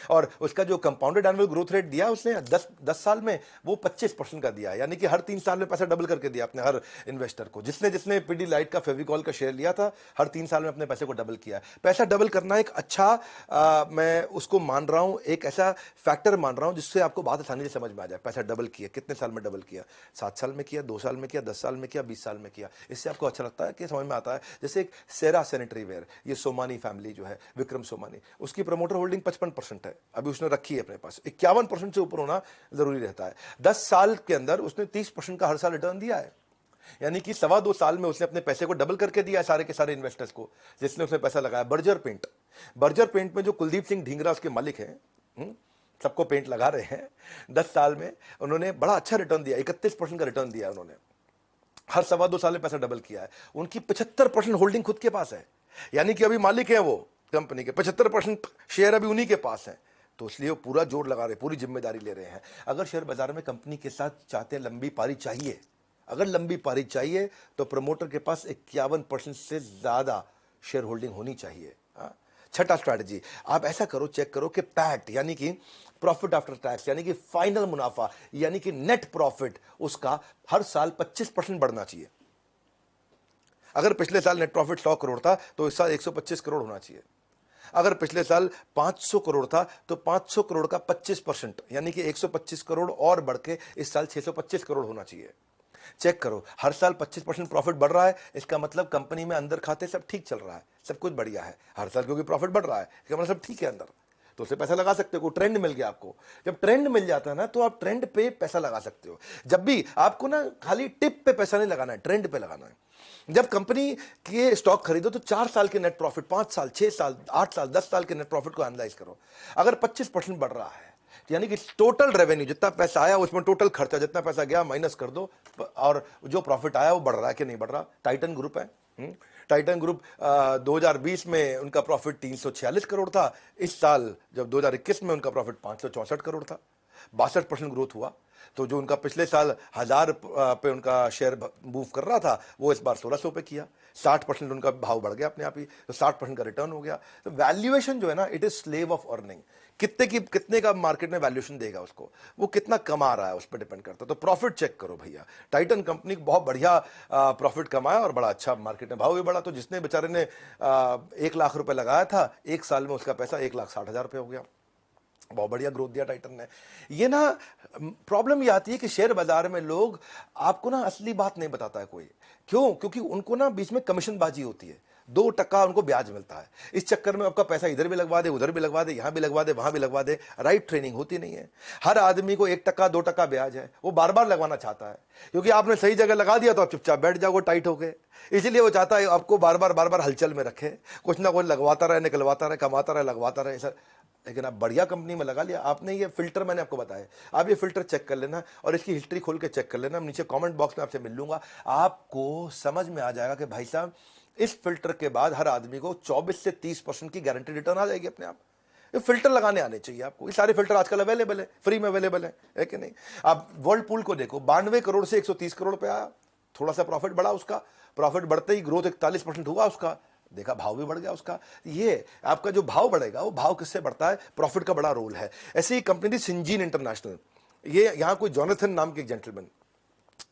[SPEAKER 1] और उसका जो कंपाउंडेड एनुअल ग्रोथ रेट दिया उसने 10 साल में, वो 25% का दिया, यानी कि हर 3 साल में पैसा डबल करके दिया अपने हर इन्वेस्टर को। जिसने जिसने पीडीलाइट का फेविकॉल का शेयर लिया था, हर 3 साल में अपने पैसे को डबल किया। पैसा डबल करना एक अच्छा मैं उसको मान रहा हूं, एक ऐसा फैक्टर मान रहा हूं जिससे आपको बात आसानी से समझ में आ जाए। पैसा डबल किया, कितने साल में डबल किया? 7 साल में किया, 2 साल में किया, 10 साल में किया, 20 साल में किया। इससे आपको अच्छा लगता है कि समझ में आता है। जैसे एक सेरा सैनिटरी वेयर, ये सोमानी फैमिली जो है, विक्रम सोमानी, उसकी प्रमोटर होल्डिंग 55% है, अभी उसने रखी है अपने पास। 51% से ऊपर होना जरूरी रहता है। 10 साल के अंदर उसने 30% का हर साल रिटर्न दिया है, यानी कि 2.25 साल में उसने अपने पैसे को डबल करके दिया है सारे के सारे इन्वेस्टर्स को जिसने उसने पैसा लगाया। बर्जर पेंट में जो कुलदीप सिंह ढींगरा उसके मालिक हैं, सबको पेंट लगा रहे हैं, 10 साल में उन्होंने बड़ा अच्छा रिटर्न दिया, 31% का रिटर्न दिया उन्होंने, हर 2.25 साल में पैसा डबल किया है। उनकी 75% होल्डिंग खुद के पास है, यानी कि अभी मालिक है वो कंपनी के, 75% शेयर अभी उन्हीं के पास है। तो इसलिए वो पूरा जोर लगा रहे, पूरी जिम्मेदारी ले रहे हैं। अगर शेयर बाजार में कंपनी के साथ चाहते हैं लंबी पारी चाहिए, अगर लंबी पारी चाहिए तो प्रमोटर के पास 51% से ज्यादा शेयर होल्डिंग होनी चाहिए। छठा स्ट्रैटेजी, आप ऐसा करो, चेक करो कि पैट यानी कि प्रॉफिट आफ्टर टैक्स, यानी कि फाइनल मुनाफा, यानी कि नेट प्रॉफिट, उसका हर साल 25% बढ़ना चाहिए। अगर पिछले साल नेट प्रॉफिट 100 करोड़ था तो इस साल 125 करोड़ होना चाहिए। अगर पिछले साल 500 करोड़ था तो 500 करोड़ का 25%, यानी कि 125 करोड़ और बढ़ के इस साल 625 करोड़ होना चाहिए। चेक करो, हर साल 25% प्रॉफिट बढ़ रहा है, इसका मतलब कंपनी में अंदर खाते सब ठीक चल रहा है, सब कुछ बढ़िया है। हर साल क्योंकि प्रॉफिट बढ़ रहा है, इसका मतलब सब ठीक है अंदर, तो उसे पैसा लगा सकते हो। ट्रेंड मिल गया आपको, जब ट्रेंड मिल जाता है ना तो आप ट्रेंड पे पैसा लगा सकते हो। जब भी आपको ना खाली टिप पे पैसा नहीं लगाना है, ट्रेंड पे लगाना है। जब कंपनी के स्टॉक खरीदो तो 4 साल के नेट प्रॉफिट, 5 साल, 6 साल, 8 साल, 10 साल के नेट प्रॉफिट को एनालाइज करो। अगर 25% बढ़ रहा है, यानी कि टोटल रेवेन्यू, जितना पैसा आया उसमें टोटल खर्चा, जितना पैसा गया माइनस कर दो, और जो प्रॉफिट आया वो बढ़ रहा है कि नहीं बढ़ रहा। टाइटन ग्रुप है, टाइटन ग्रुप 2020 में उनका प्रॉफिट 346 करोड़ था, इस साल जब 2021 में उनका प्रॉफिट 564 करोड़ था, 62% ग्रोथ हुआ। तो जो उनका पिछले साल 1000 पे उनका शेयर मूव कर रहा था, वो इस बार 1600 पे किया, 60% उनका भाव बढ़ गया अपने आप ही, तो 60% का रिटर्न हो गया। तो वैल्यूएशन जो है ना, it is slave of earning. कितने का मार्केट में वैल्यूएशन देगा उसको, वो कितना कमा रहा है उस पर डिपेंड करता है। तो प्रॉफिट चेक करो भैया, टाइटन कंपनी बहुत बढ़िया प्रॉफिट कमाया और बड़ा अच्छा मार्केट में भाव भी बढ़ा। तो जिसने बेचारे ने 1 लाख रुपए लगाया था, 1 साल में उसका पैसा 1,60,000 रुपये हो गया। बहुत बढ़िया ग्रोथ दिया टाइटन ने। ये ना प्रॉब्लम ये आती है कि शेयर बाजार में लोग आपको ना असली बात नहीं बताता है कोई। क्यों? क्योंकि उनको ना बीच में कमीशन बाजी होती है, 2% उनको ब्याज मिलता है। इस चक्कर में आपका पैसा इधर भी लगवा दे, उधर भी लगवा दे, यहां भी लगवा दे, वहां भी लगवा दे। राइट ट्रेनिंग होती नहीं है। हर आदमी को 1%, 2% ब्याज है, वो बार बार लगवाना चाहता है, क्योंकि आपने सही जगह लगा दिया तो आप चुपचाप बैठ जाओगे टाइट होके। इसलिए वो चाहता है आपको बार बार हलचल में रखे, कुछ ना कुछ लगवाता रहे, निकलवाता रहे, कमाता रहे, लगवाता रहे सर। लेकिन आप बढ़िया कंपनी में लगा लिया आपने। ये फिल्टर मैंने आपको बताया, आप ये फिल्टर चेक कर लेना और इसकी हिस्ट्री खोल के चेक कर लेना। नीचे कमेंट बॉक्स में आपसे मिल लूंगा, आपको समझ में आ जाएगा कि भाई साहब इस फिल्टर के बाद हर आदमी को 24 से 30% की गारंटी रिटर्न आ जाएगी अपने आप। ये फिल्टर लगाने आने चाहिए आपको। ये सारे फिल्टर आजकल अवेलेबल है, फ्री में अवेलेबल है कि नहीं। आप वर्ल्ड पूल को देखो, 92 करोड़ से 130 करोड़ पे आया, थोड़ा सा प्रॉफिट बढ़ा उसका, प्रॉफिट बढ़ते ही ग्रोथ 41% हुआ उसका, देखा भाव भी बढ़ गया उसका। ये आपका जो भाव बढ़ेगा वो भाव किससे बढ़ता है? प्रॉफिट का बड़ा रोल है। ऐसी ही कंपनी थी सिंजीन इंटरनेशनल, ये यहां कोई जॉनथन नाम के जेंटलमैन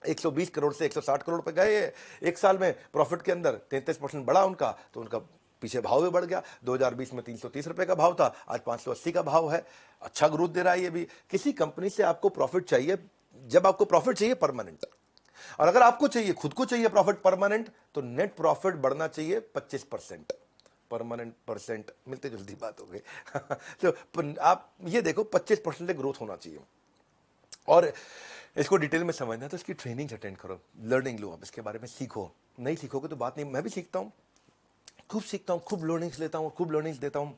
[SPEAKER 1] 120 करोड़ से 160 करोड़ पे गए एक साल में, प्रॉफिट के अंदर 33% बढ़ा उनका, तो उनका पीछे भाव भी बढ़ गया। 2020 में 330 रुपए का भाव था, आज 580 का भाव है। अच्छा ग्रोथ दे रहा है ये भी। किसी कंपनी से आपको प्रॉफिट चाहिए, जब आपको प्रॉफिट चाहिए परमानेंट, और अगर आपको चाहिए, खुद को चाहिए प्रॉफिट परमानेंट, तो नेट प्रॉफिट बढ़ना चाहिए 25%। परमानेंट परसेंट मिलते जुलती बात हो गई तो आप ये देखो 25% से ग्रोथ होना चाहिए। और इसको डिटेल में समझना है तो इसकी ट्रेनिंग अटेंड करो, लर्निंग लो, आप इसके बारे में सीखो। नहीं सीखोगे तो बात नहीं। मैं भी सीखता हूँ, खूब सीखता हूँ, खूब लर्निंग्स लेता हूँ, खूब लर्निंग्स देता हूँ।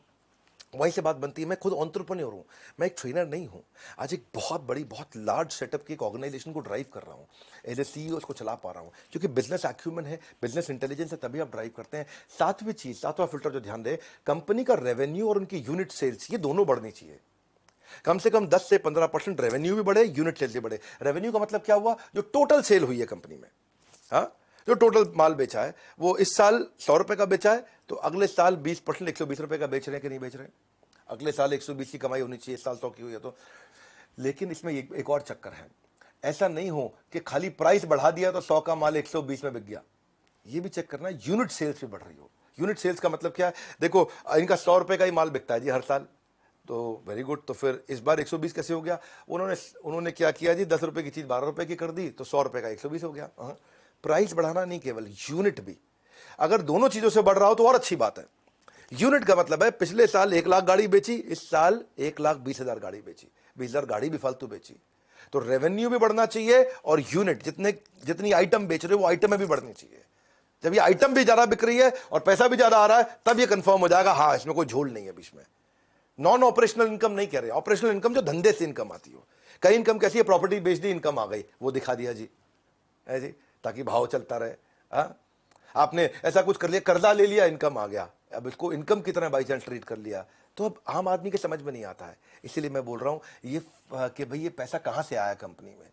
[SPEAKER 1] वहीं से बात बनती है, मैं खुद एंटरप्रेन्योर हूँ, मैं एक ट्रेनर नहीं हूँ। आज एक बहुत बड़ी, बहुत लार्ज सेटअप की एक ऑर्गेनाइजेशन को ड्राइव कर रहा हूँ, एज ए सीईओ उसको चला पा रहा हूँ, क्योंकि बिजनेस एक्यूमेंट है, बिजनेस इंटेलिजेंस है, तभी आप ड्राइव करते हैं। सातवीं चीज, सातवां फिल्टर जो ध्यान दे, कंपनी का रेवेन्यू और उनकी यूनिट सेल्स, ये दोनों बढ़नी चाहिए। कम से कम 10 से 15% रेवेन्यू भी बढ़े, यूनिट सेल भी बढ़े। रेवेन्यू का मतलब क्या हुआ? जो टोटल सेल हुई है कंपनी में, हाँ, जो टोटल माल बेचा है, वो इस साल 100 रुपए का बेचा है, तो अगले साल 20% 120 रुपए का बेच रहे हैं कि नहीं बेच रहे हैं? अगले साल 120 की कमाई होनी चाहिए, इस साल 100 की हुई है तो। लेकिन इसमें एक और चक्कर है, ऐसा नहीं हो कि खाली प्राइस बढ़ा दिया तो 100 का माल 120 में बिक गया। ये भी चेक करना है यूनिट सेल्स भी बढ़ रही हो। यूनिट सेल्स का मतलब क्या है? देखो इनका 100 रुपए का ही माल बिकता है जी हर साल, तो वेरी गुड। तो फिर इस बार 120 कैसे हो गया? उन्होंने क्या किया जी, 10 रुपए की चीज 12 रुपए की कर दी, तो 100 रुपए का 120 हो गया। प्राइस बढ़ाना नहीं, केवल यूनिट भी। अगर दोनों चीजों से बढ़ रहा हो तो और अच्छी बात है। यूनिट का मतलब है पिछले साल 1 लाख गाड़ी बेची, इस साल 1,20,000 गाड़ी बेची, 20,000 गाड़ी भी फालतू बेची, तो रेवेन्यू भी बढ़ना चाहिए और यूनिट जितनी आइटम बेच रहे हो वो आइटम भी बढ़नी चाहिए। जब ये आइटम भी ज्यादा बिक रही है और पैसा भी ज्यादा आ रहा है, तब ये कंफर्म हो जाएगा हाँ इसमें कोई झोल नहीं है बीच में। नॉन ऑपरेशनल इनकम नहीं कह रहे, ऑपरेशनल इनकम जो धंधे से इनकम आती हो। कई इनकम कैसी है? प्रॉपर्टी बेच दी, इनकम आ गई, वो दिखा दिया जी, है जी, ताकि भाव चलता रहे। हाँ, आपने ऐसा कुछ कर लिया, कर्जा ले लिया, इनकम आ गया, अब इसको इनकम की तरह बाई चांस ट्रीट कर लिया, तो अब आम आदमी के समझ में नहीं आता है। इसीलिए मैं बोल रहा हूं ये कि भाई ये पैसा कहां से आया कंपनी में,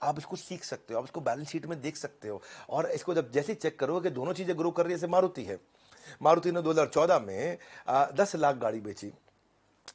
[SPEAKER 1] आप इसको सीख सकते हो, आप इसको बैलेंस शीट में देख सकते हो। और इसको जब जैसे चेक करोगे कि दोनों चीजें ग्रो कर रही है, जैसे मारुति है, मारुति ने 2014 में 10 लाख गाड़ी बेची,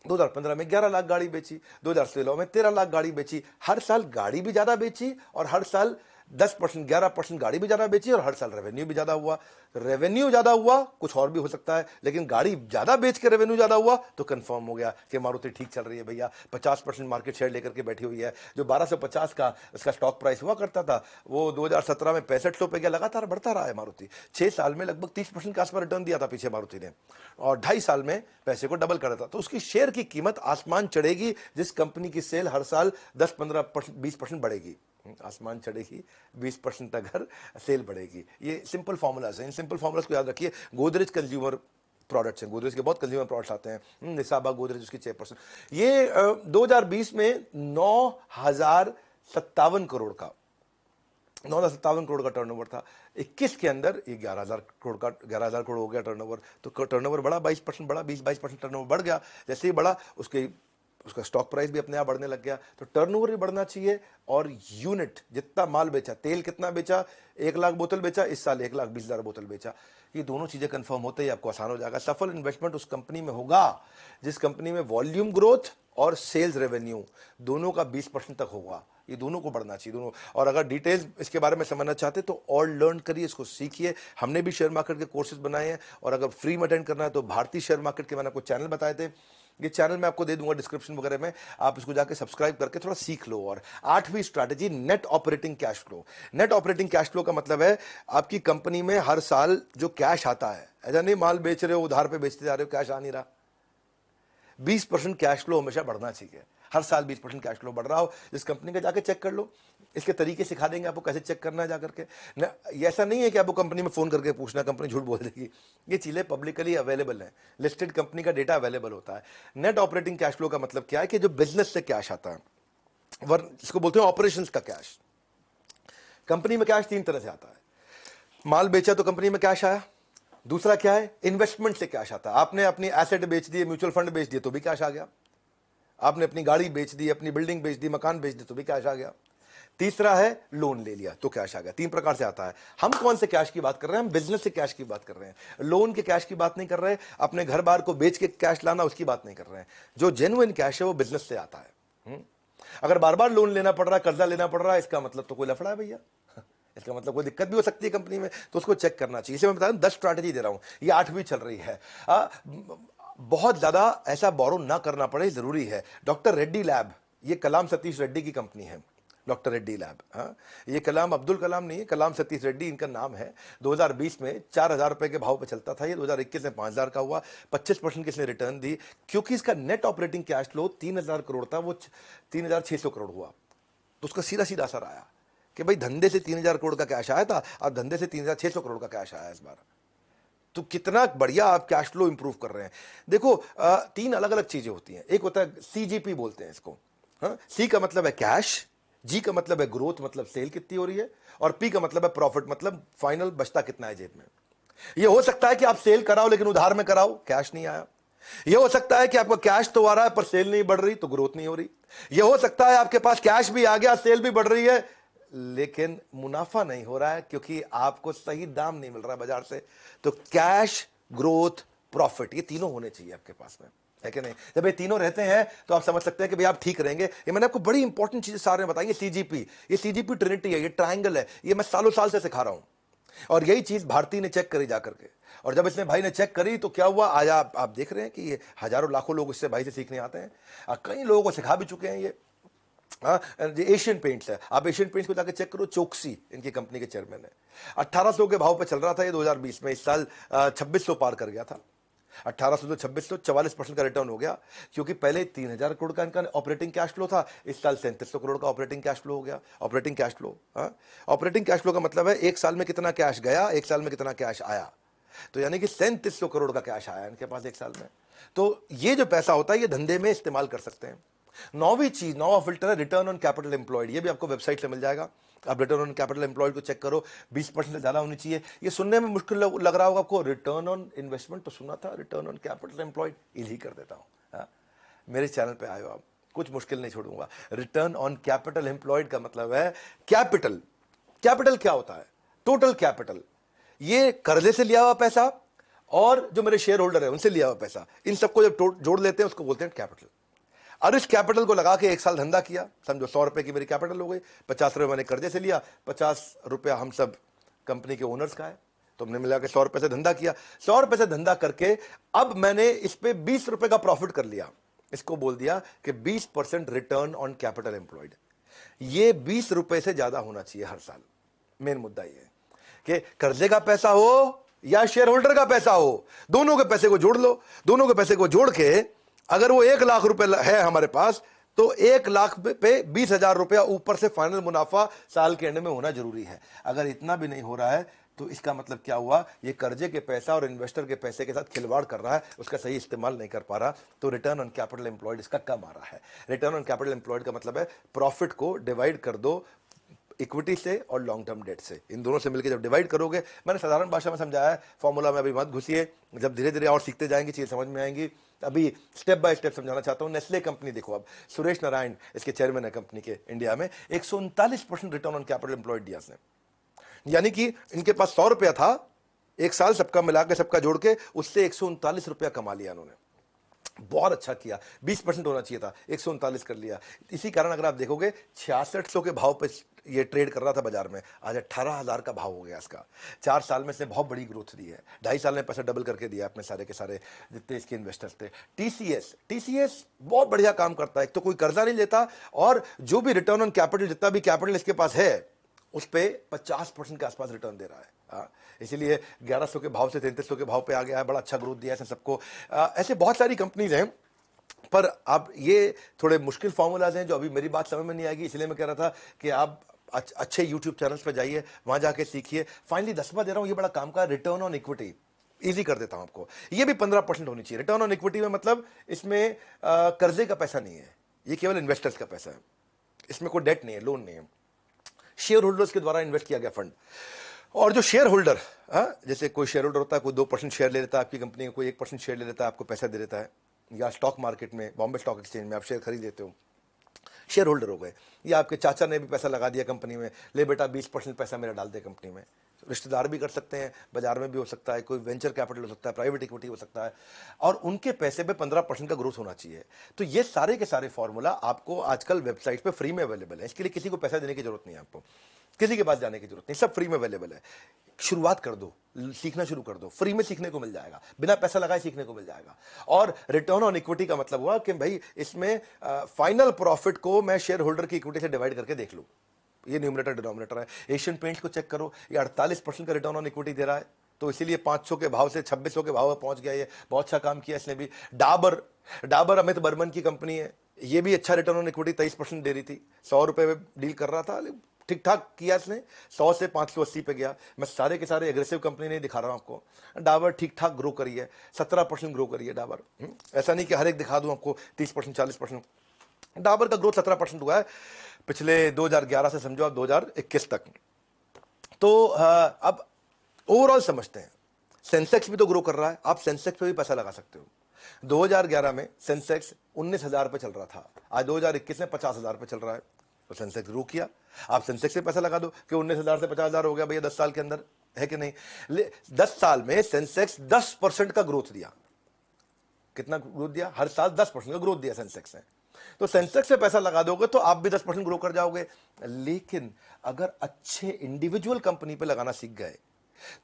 [SPEAKER 1] 2015 में 11 लाख गाड़ी बेची, 2016 में 13 लाख गाड़ी बेची। हर साल गाड़ी भी ज्यादा बेची और हर साल 10% 11% गाड़ी भी ज्यादा बेची और हर साल रेवेन्यू भी ज्यादा हुआ। रेवेन्यू ज्यादा हुआ, कुछ और भी हो सकता है, लेकिन गाड़ी ज्यादा बेच के रेवेन्यू ज्यादा हुआ तो कंफर्म हो गया कि मारुति ठीक चल रही है भैया। 50% मार्केट शेयर लेकर के बैठी हुई है। जो 1250 का इसका स्टॉक प्राइस हुआ करता था, वो 2017 में 6500 पे गया, लगातार बढ़ता रहा है मारुति। 6 साल में लगभग 30% के आसपास रिटर्न दिया था पीछे मारुति ने, और 2.5 साल में पैसे को डबल कर था। तो उसकी शेयर की कीमत आसमान चढ़ेगी जिस कंपनी की सेल हर साल 10-15% 20% बढ़ेगी। आसमान चढ़ेगी 20% अगर सेल बढ़ेगी। ये सिंपल फॉर्मूलाज हैं, इन सिंपल फॉर्मूलाज को याद रखिए। गोदरेज कंज्यूमर प्रोडक्ट्स हैं, गोदरेज के बहुत कंज्यूमर प्रोडक्ट्स आते हैं। निसाबा गोदरेज उसकी 6%। ये 2020 में 9,057 करोड़ का 9,057 करोड़ का टर्नओवर था। 21 के अंदर ये 11,000 करोड़ का 11,000 करोड़ हो गया टर्नओवर। तो टर्नओवर बढ़ा 22% बढ़ा, 20-22% टर्नओवर बढ़ गया। जैसे ही बढ़ा उसका स्टॉक प्राइस भी अपने आप बढ़ने लग गया। तो टर्नओवर भी बढ़ना चाहिए और यूनिट, जितना माल बेचा, तेल कितना बेचा, 1 लाख बोतल बेचा, इस साल 1,20,000 बोतल बेचा। ये दोनों चीजें कंफर्म होते ही आपको आसान हो जाएगा। सफल इन्वेस्टमेंट उस कंपनी में होगा जिस कंपनी में वॉल्यूम ग्रोथ और सेल्स रेवेन्यू दोनों का 20% तक होगा। ये दोनों को बढ़ना चाहिए, दोनों। और अगर डिटेल्स इसके बारे में समझना चाहते तो और लर्न करिए, इसको सीखिए। हमने भी शेयर मार्केट के कोर्सेज बनाए हैं, और अगर फ्री में अटेंड करना है तो भारतीय शेयर मार्केट के मैंने आपको चैनल बताए थे, ये चैनल मैं आपको दे दूंगा डिस्क्रिप्शन वगैरह में, आप इसको जाके सब्सक्राइब करके थोड़ा सीख लो। और 8वीं strategy, net operating cash flow. Net operating cash flow का मतलब है आपकी कंपनी में हर साल जो कैश आता है, ऐसा नहीं माल बेच रहे हो उधार पे बेचते जा रहे हो, कैश आ नहीं रहा। 20% कैश फ्लो हमेशा बढ़ना चाहिए, हर साल 20% कैश फ्लो बढ़ रहा हो। जिस कंपनी का जाके चेक कर लो, इसके तरीके सिखा देंगे आपको कैसे चेक करना है जाकर के। ये ऐसा नहीं है कि आपको कंपनी में फोन करके पूछना, कंपनी झूठ बोल देगी। ये चीजें पब्लिकली अवेलेबल है, लिस्टेड कंपनी का डेटा अवेलेबल होता है। नेट ऑपरेटिंग कैश फ्लो का मतलब क्या है कि जो बिजनेस से कैश आता है, इसको बोलते हैं ऑपरेशंस का कैश। कंपनी में कैश 3 तरह से आता है। माल बेचा तो कंपनी में कैश आया। दूसरा क्या है? इन्वेस्टमेंट से कैश आता है। आपने अपनी एसेट बेच दी, म्यूचुअल फंड बेच दिए तो भी कैश आ गया। आपने अपनी गाड़ी बेच दी, अपनी बिल्डिंग बेच दी, मकान बेच दी तो भी कैश आ गया। तीसरा है लोन ले लिया तो कैश आ गया। 3 प्रकार से आता है। हम कौन से कैश की बात कर रहे हैं? हम बिजनेस से कैश की बात कर रहे हैं, लोन के कैश की बात नहीं कर रहे। अपने घर बार को बेच के कैश लाना, उसकी बात नहीं कर रहे हैं। जो जेन्युइन कैश है वो बिजनेस से आता है। अगर बार बार लोन लेना पड़ रहा है, कर्जा लेना पड़ रहा है, इसका मतलब तो कोई लफड़ा है भैया। इसका मतलब कोई दिक्कत भी हो सकती है कंपनी में, तो उसको चेक करना चाहिए। इसे मैं बता रहा हूं 10 स्ट्रैटेजी दे रहा हूं, ये 8वीं चल रही है। बहुत ज्यादा ऐसा बोरो ना करना पड़े, जरूरी है। डॉक्टर रेड्डी लैब, ये कलाम सतीश रेड्डी की कंपनी है, डॉक्टर रेड्डी लैब। हाँ, ये कलाम अब्दुल कलाम नहीं है, कलाम सतीश रेड्डी इनका नाम है। 2020 में 4,000 रुपए के भाव पे चलता था ये, 2021 में 5,000 का हुआ, 25% की इसने रिटर्न दी। क्योंकि इसका net operating cash flow 3,000 crore था, वो 3,600 करोड़ हुआ। तो उसका सीधा सीधा असर आया कि भाई धंधे से 3,000 करोड़ का कैश आया था और धंधे से 3,600 करोड़ का कैश आया इस बार। तो कितना बढ़िया आप कैश फ्लो इंप्रूव कर रहे हैं। देखो 3 अलग अलग चीजें होती हैं। एक होता है सीजीपी बोलते हैं इसको। सी का मतलब है कैश, जी का मतलब है ग्रोथ, मतलब सेल कितनी हो रही है, और पी का मतलब है प्रॉफिट, मतलब फाइनल बचता कितना है जेब में। यह हो सकता है कि आप सेल कराओ लेकिन उधार में कराओ, कैश नहीं आया। यह हो सकता है कि आपका कैश तो आ रहा है पर सेल नहीं बढ़ रही, तो ग्रोथ नहीं हो रही। यह हो सकता है आपके पास कैश भी आ गया, सेल भी बढ़ रही है, लेकिन मुनाफा नहीं हो रहा है क्योंकि आपको सही दाम नहीं मिल रहा बाजार से। तो कैश, ग्रोथ, प्रॉफिट, ये तीनों होने चाहिए आपके पास में, है कि नहीं? जब ये तीनों रहते हैं तो आप समझ सकते हैं कि भाई आप ठीक रहेंगे। ये मैंने आपको बड़ी इंपॉर्टेंट चीजें सारे में बताई। ये सीजीपी ट्रिनिटी है, ये ट्रायंगल है, ये मैं सालों साल से सिखा रहा हूं। और यही चीज भारती ने चेक करी जाकर के, और जब इसने भाई ने चेक करी तो क्या हुआ, आज आप देख रहे हैं कि ये हजारों लाखों लोग इससे भाई से सीखने आते हैं, और कई लोगों को सिखा भी चुके हैं ये। हाँ, ये एशियन पेंट्स है, आप एशियन पेंट्स को जाकर चेक करो, चोकसी इनकी कंपनी के चेयरमैन है। 1800 के भाव पे चल रहा था ये 2020 में, इस साल 2600 पार कर गया था। 1800 से 2600, 44% का रिटर्न हो गया, क्योंकि पहले 3000 करोड़ का इनका ऑपरेटिंग कैश फ्लो था, इस साल 3700 करोड़ का ऑपरेटिंग कैश फ्लो हो गया। Operating cash flow, operating cash flow का मतलब है एक साल में कितना कैश गया, एक साल में कितना कैश आया। तो यानी कि 3700 करोड़ का कैश आया इनके पास एक साल में। तो ये जो पैसा होता है ये धंधे में इस्तेमाल कर सकते हैं। नौवीं चीज, नौवां फिल्टर है रिटर्न ऑन कैपिटल एम्प्लॉयड। ये भी आपको वेबसाइट से मिल जाएगा, आप रिटर्न ऑन कैपिटल एम्प्लॉयड को चेक करो, 20% से ज्यादा होनी चाहिए। ये सुनने में मुश्किल लग रहा होगा आपको, रिटर्न ऑन इन्वेस्टमेंट तो सुना था, return on capital employed easy कर देता हूं। मेरे चैनल पे आए हो आप, कुछ मुश्किल नहीं छोड़ूंगा। रिटर्न ऑन कैपिटल एम्प्लॉयड का मतलब है कैपिटल। कैपिटल क्या होता है? टोटल कैपिटल, ये कर्जे से लिया हुआ पैसा और जो मेरे शेयर होल्डर है उनसे लिया हुआ पैसा, इन सबको जब जोड़ लेते हैं उसको बोलते हैं कैपिटल। और इस कैपिटल को लगा के एक साल धंधा किया, समझो 100 रुपए की मेरी कैपिटल हो गई, 50 रुपए मैंने कर्जे से लिया, 50 रुपया हम सब कंपनी के ओनर्स का है, तो हमने मिला के 100 रुपए से धंधा किया। 100 रुपए से धंधा करके अब मैंने इस पे 20 रुपए का प्रॉफिट कर लिया, इसको बोल दिया कि 20% रिटर्न ऑन कैपिटल एम्प्लॉयड। ये 20 रुपए से ज्यादा होना चाहिए हर साल। मेन मुद्दा ये है कि कर्जे का पैसा हो या शेयर होल्डर का पैसा हो, दोनों के पैसे को जोड़ लो। दोनों के पैसे को जोड़ के अगर वो 1 लाख रुपए है हमारे पास, तो 1 लाख पे 20,000 रुपया ऊपर से फाइनल मुनाफा साल के एंड में होना जरूरी है। अगर इतना भी नहीं हो रहा है तो इसका मतलब क्या हुआ, ये कर्जे के पैसा और इन्वेस्टर के पैसे के साथ खिलवाड़ कर रहा है, उसका सही इस्तेमाल नहीं कर पा रहा। तो रिटर्न ऑन कैपिटल एम्प्लॉयड इसका कम आ रहा है। रिटर्न ऑन कैपिटल एम्प्लॉयड का मतलब है प्रॉफिट को डिवाइड कर दो इक्विटी से और लॉन्ग टर्म डेट से, इन दोनों से मिलकर जब डिवाइड करोगे, मैंने साधारण भाषा में समझाया है, फॉर्मूला में अभी मत घुसिए, जब धीरे धीरे और सीखते जाएंगे चीज़ समझ में आएंगी। अभी स्टेप बाय स्टेप समझाना चाहता हूं। नेस्ले कंपनी देखो, अब सुरेश नारायण इसके चेयरमैन है कंपनी के, इंडिया में 139% रिटर्न ऑन कैपिटल एम्प्लॉयड दिया इसने। यानी कि इनके पास 100 रुपया था, एक साल सबका मिला के सबका जोड़ के उससे 139 रुपया कमा लिया उन्होंने। बहुत अच्छा किया, 20% होना चाहिए था, 139 कर लिया। इसी कारण अगर आप देखोगे 6600 के भाव पे ये ट्रेड कर रहा था बाजार में, आज 18,000 का भाव हो गया इसका। 4 साल में इसने बहुत बड़ी ग्रोथ दी है, 2.5 साल में पैसा डबल करके दिया अपने सारे के सारे जितने इसके इन्वेस्टर्स थे। टीसीएस बहुत बढ़िया काम करता है, एक तो कोई कर्जा नहीं लेता, और जो भी रिटर्न ऑन कैपिटल, जितना भी कैपिटल इसके पास है उस पे 50% के आसपास रिटर्न दे रहा है। इसीलिए 1100 के भाव से 3300 के भाव पे आ गया है, बड़ा अच्छा ग्रोथ दिया है सबको। ऐसे बहुत सारी कंपनीज हैं, पर अब ये थोड़े मुश्किल फॉर्मूलाज हैं जो अभी मेरी बात समझ में नहीं आएगी, इसलिए मैं कह रहा था कि आप अच्छे यूट्यूब चैनल्स पे जाइए, वहां जाके सीखिए। फाइनली 10वां दे रहा हूं, ये बड़ा काम का रिटर्न ऑन इक्विटी, इजी कर देता हूं आपको। ये भी 15% होनी चाहिए। रिटर्न ऑन इक्विटी में मतलब इसमें कर्जे का पैसा नहीं है, ये केवल इन्वेस्टर्स का पैसा है, इसमें कोई डेट नहीं है, लोन नहीं है, शेयर होल्डर्स के द्वारा इन्वेस्ट किया गया फंड। और जो शेयर होल्डर, जैसे कोई शेयर होल्डर होता है, कोई 2% शेयर ले लेता है आपकी कंपनी का, कोई 1% शेयर ले लेता है, आपको पैसा दे देता है, या स्टॉक मार्केट में, बॉम्बे स्टॉक एक्सचेंज में आप शेयर खरीद लेते हो, शेयर होल्डर हो गए। या आपके चाचा ने भी पैसा लगा दिया कंपनी में, ले बेटा 20% पैसा मेरा डाल दे कंपनी में। रिश्तेदार भी कर सकते हैं, बाजार में भी हो सकता है, कोई वेंचर कैपिटल हो सकता है, प्राइवेट इक्विटी हो सकता है, और उनके पैसे पे 15% का ग्रोथ होना चाहिए। तो ये सारे के सारे फॉर्मूला आपको आजकल वेबसाइट पे फ्री में अवेलेबल है, इसके लिए किसी को पैसा देने की जरूरत नहीं है, आपको किसी के पास जाने की जरूरत नहीं, सब फ्री में अवेलेबल है। शुरुआत कर दो, सीखना शुरू कर दो, फ्री में सीखने को मिल जाएगा, बिना पैसा लगाए सीखने को मिल जाएगा। और रिटर्न ऑन इक्विटी का मतलब हुआ कि भाई इसमें फाइनल प्रॉफिट को मैं शेयर होल्डर की इक्विटी से डिवाइड करके देख लूं, ये न्यूमरेटर डिनोमिनेटर है। एशियन पेंट्स को चेक करो, ये 48% का रिटर्न ऑन इक्विटी दे रहा है, तो इसीलिए 500 के भाव से 2600 के भाव में पहुंच गया। ये बहुत अच्छा काम किया इसने भी। डाबर अमित बर्मन की कंपनी है, ये भी अच्छा रिटर्न ऑन इक्विटी 23% दे रही थी, 100 रुपए में डील कर रहा था, ठीक ठाक किया इसने, 100 से 580 पे गया। मैं सारे के सारे एग्रेसिव कंपनी नहीं दिखा रहा हूं आपको, डाबर ठीक ठाक ग्रो करी है, 17% ग्रो करी है डाबर। ऐसा नहीं कि हर एक दिखा दूं आपको 30% 40%, डाबर का ग्रोथ 17% हुआ है पिछले 2011 से समझो आप 2021 तक। तो अब ओवरऑल समझते हैं, सेंसेक्स भी तो ग्रो कर रहा है, आप सेंसेक्स पे भी पैसा लगा सकते हो। 2011 में सेंसेक्स 19,000 पे चल रहा था, आज 2021 में 50,000 पे चल रहा है, तो सेंसेक्स ग्रो किया। आप सेंसेक्स से पैसा लगा दो कि 19,000 से 50,000 हो गया भैया 10 साल के अंदर, है कि नहीं? 10 साल में सेंसेक्स 10% का ग्रोथ दिया, कितना ग्रोथ दिया? हर साल 10% का ग्रोथ दिया सेंसेक्स ने। तो सेंसेक्स में पैसा लगा दोगे तो आप भी 10% ग्रो कर जाओगे। लेकिन अगर अच्छे इंडिविजुअल कंपनी पे लगाना सीख गए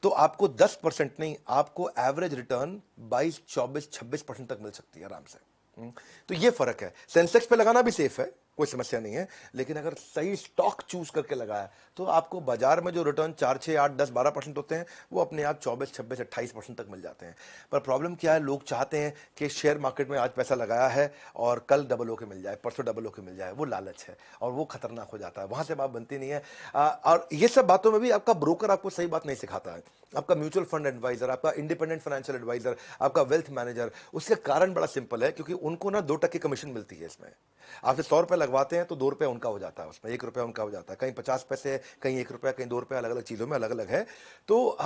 [SPEAKER 1] तो आपको 10% नहीं, आपको एवरेज रिटर्न 22, 24, 26% तक मिल सकती है आराम से। तो ये फर्क है। सेंसेक्स पे लगाना भी सेफ है, कोई समस्या नहीं है, लेकिन अगर सही स्टॉक चूज करके लगाया तो आपको बाजार में जो रिटर्न 4, 6, 8, 10, 12% होते हैं वो अपने आप 24, 26, 28% तक मिल जाते हैं। पर प्रॉब्लम क्या है, लोग चाहते हैं कि शेयर मार्केट में आज पैसा लगाया है और कल डबल होके मिल जाए, परसों डबल होके मिल जाए। वो लालच है और वो खतरनाक हो जाता है, वहां से बात बनती नहीं है। और ये सब बातों में भी आपका ब्रोकर आपको सही बात नहीं सिखाता है। आपका म्यूचुअल फंड एडवाइजर, आपका इंडिपेंडेंट फाइनेंशियल एडवाइजर, आपका वेल्थ मैनेजर, उसके कारण बड़ा सिंपल है, क्योंकि उनको ना 2% कमीशन मिलती है इसमें। आपसे 100 रुपए लगवाते हैं तो 2 रुपए उनका हो जाता है, उसमें 1 रुपया उनका हो जाता है। कहीं 50 पैसे, कहीं 1 रुपया, कहीं 2 रुपया, अलग अलग चीजों में अलग अलग है। तो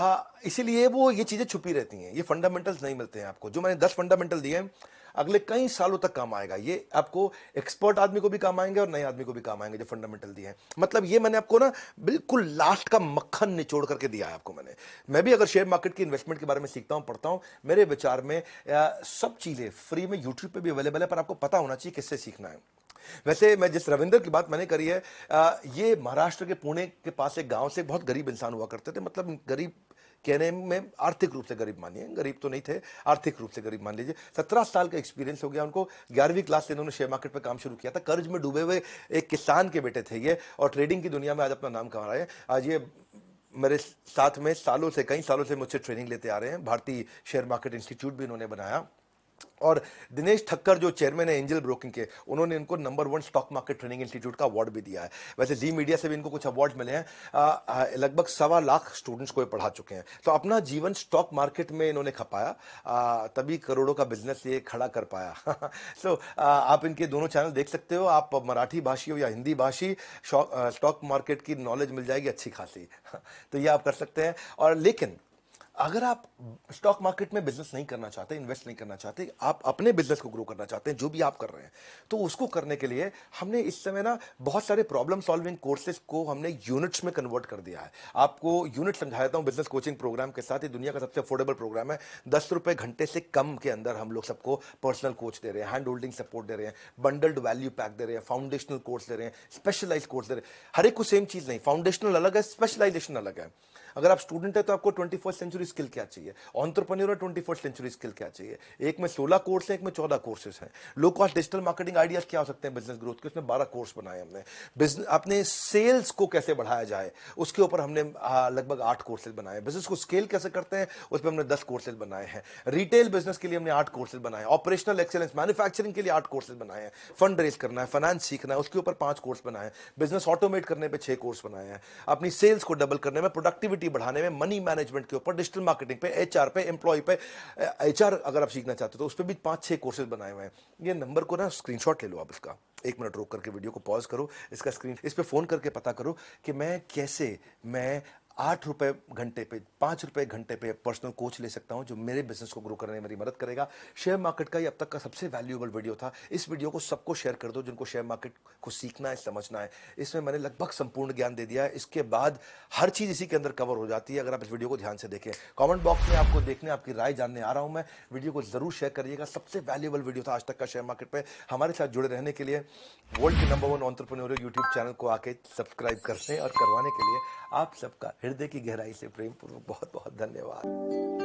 [SPEAKER 1] इसीलिए वो ये चीजें छुपी रहती हैं, ये फंडामेंटल्स नहीं मिलते हैं आपको। जो मैंने 10 फंडामेंटल दिए हैं, अगले कई सालों तक काम आएगा। ये आपको एक्सपर्ट आदमी को भी काम आएंगे और नए आदमी को भी काम आएंगे, जो फंडामेंटल दिए हैं। मतलब ये मैंने आपको ना बिल्कुल लास्ट का मक्खन निचोड़ करके दिया है आपको मैंने। मैं भी अगर शेयर मार्केट की इन्वेस्टमेंट के बारे में सीखता हूं, पढ़ता हूं, मेरे विचार में सब चीजें फ्री में यूट्यूब पे भी अवेलेबल है, पर आपको पता होना चाहिए किससे सीखना है। वैसे मैं जिस रविंदर की बात मैंने करी है, ये महाराष्ट्र के पुणे के पास एक गांव से बहुत गरीब इंसान हुआ करते थे। मतलब गरीब कहने में आर्थिक रूप से गरीब मानिए, गरीब तो नहीं थे, आर्थिक रूप से गरीब मान लीजिए। 17 साल का एक्सपीरियंस हो गया उनको। 11वीं क्लास से इन्होंने शेयर मार्केट पे काम शुरू किया था। कर्ज में डूबे हुए एक किसान के बेटे थे ये, और ट्रेडिंग की दुनिया में आज अपना नाम कमा रहे हैं। आज ये मेरे साथ में सालों से, कई सालों से मुझसे ट्रेनिंग लेते आ रहे हैं। भारतीय शेयर मार्केट इंस्टीट्यूट भी इन्होंने बनाया। और दिनेश ठक्कर जो चेयरमैन है एंजल ब्रोकिंग के, उन्होंने इनको number 1 stock market training institute का अवार्ड भी दिया है। वैसे जी मीडिया से भी इनको कुछ अवार्ड मिले हैं। लगभग 1.25 लाख स्टूडेंट्स को ये पढ़ा चुके हैं। तो अपना जीवन स्टॉक मार्केट में इन्होंने खपाया, तभी करोड़ों का बिजनेस ये खड़ा कर पाया। सो आप इनके दोनों चैनल देख सकते हो। आप मराठी भाषी हो या हिंदी भाषी, स्टॉक मार्केट की नॉलेज मिल जाएगी अच्छी खासी। तो ये आप कर सकते हैं। और लेकिन अगर आप स्टॉक मार्केट में बिजनेस नहीं करना चाहते, इन्वेस्ट नहीं करना चाहते, आप अपने बिजनेस को ग्रो करना चाहते हैं, जो भी आप कर रहे हैं, तो उसको करने के लिए हमने इस समय ना बहुत सारे प्रॉब्लम सॉल्विंग कोर्सेज को हमने यूनिट्स में कन्वर्ट कर दिया है। आपको यूनिट समझाता हूं बिजनेस कोचिंग प्रोग्राम के साथ। ये दुनिया का सबसे अफोर्डेबल प्रोग्राम है। 10 रुपए घंटे से कम के अंदर हम लोग सबको पर्सनल कोच दे रहे हैं, हैंड होल्डिंग सपोर्ट दे रहे हैं, बंडल्ड वैल्यू पैक दे रहे हैं, फाउंडेशनल कोर्स दे रहे हैं, स्पेशलाइज कोर्स दे रहे हैं। हर एक को सेम चीज नहीं, फाउंडेशनल अलग है, स्पेशलाइजेशन अलग है। अगर आप स्टूडेंट है तो आपको 21st सेंचुरी स्किल क्या चाहिए, एंटरप्रेन्योर 21st सेंचुरी स्किल क्या चाहिए। एक में 16 कोर्स है, एक में 14 कोर्सेज हैं। Low cost digital marketing ideas क्या हो सकते हैं बिजनेस ग्रोथ के, उसमें 12 कोर्स बनाए हमने। बिजनेस अपने सेल्स को कैसे बढ़ाया जाए उसके ऊपर हमने लगभग 8 कोर्सेज बनाए। बिजनेस को स्केल कैसे करते हैं उस पर हमने 10 कोर्सेज बनाए हैं। रिटेल बिजनेस के लिए हमने 8 कोर्सेज बनाए। ऑपरेशनल एक्सेलेंस मैन्युफैक्चरिंग के लिए 8 कोर्सेज बनाए हैं। फंड रेज करना है, फाइनेंस सीखना है, उसके ऊपर 5 कोर्स बनाए। बिजनेस ऑटोमेट करने पे 6 कोर्स बनाए हैं। अपनी सेल्स को डबल करने में, प्रोडक्टिविटी बढ़ाने में, मनी मैनेजमेंट के ऊपर, डिजिटल मार्केटिंग पे, एचआर पे, एम्प्लॉय पे, एचआर अगर आप सीखना चाहते हो तो उस पर भी 5-6 कोर्सेज बनाए हुए हैं। ये नंबर को ना स्क्रीनशॉट ले लो आप इसका, 1 मिनट रोक करके वीडियो को पॉज करो, इसका स्क्रीन, इस पे फोन करके पता करो कि मैं 8 रुपए घंटे पे, 5 रुपए घंटे पे पर्सनल कोच ले सकता हूं जो मेरे बिजनेस को ग्रो करने में मेरी मदद करेगा। शेयर मार्केट का ये अब तक का सबसे वैल्यूएबल वीडियो था। इस वीडियो को सबको शेयर कर दो जिनको शेयर मार्केट को सीखना है, समझना है। इसमें मैंने लगभग संपूर्ण ज्ञान दे दिया है। इसके बाद हर चीज इसी के अंदर कवर हो जाती है अगर आप इस वीडियो को ध्यान से देखें। कमेंट बॉक्स में आपको देखने, आपकी राय जानने आ रहा हूं मैं। वीडियो को जरूर शेयर करिएगा। सबसे वैल्यूएबल वीडियो था आज तक का शेयर मार्केट पे। हमारे साथ जुड़े रहने के लिए वर्ल्ड के नंबर 1 एंटरप्रेन्योर यूट्यूब चैनल को आके सब्सक्राइब करने और करवाने के लिए आप सबका हृदय की गहराई से प्रेम पूर्वक बहुत बहुत धन्यवाद।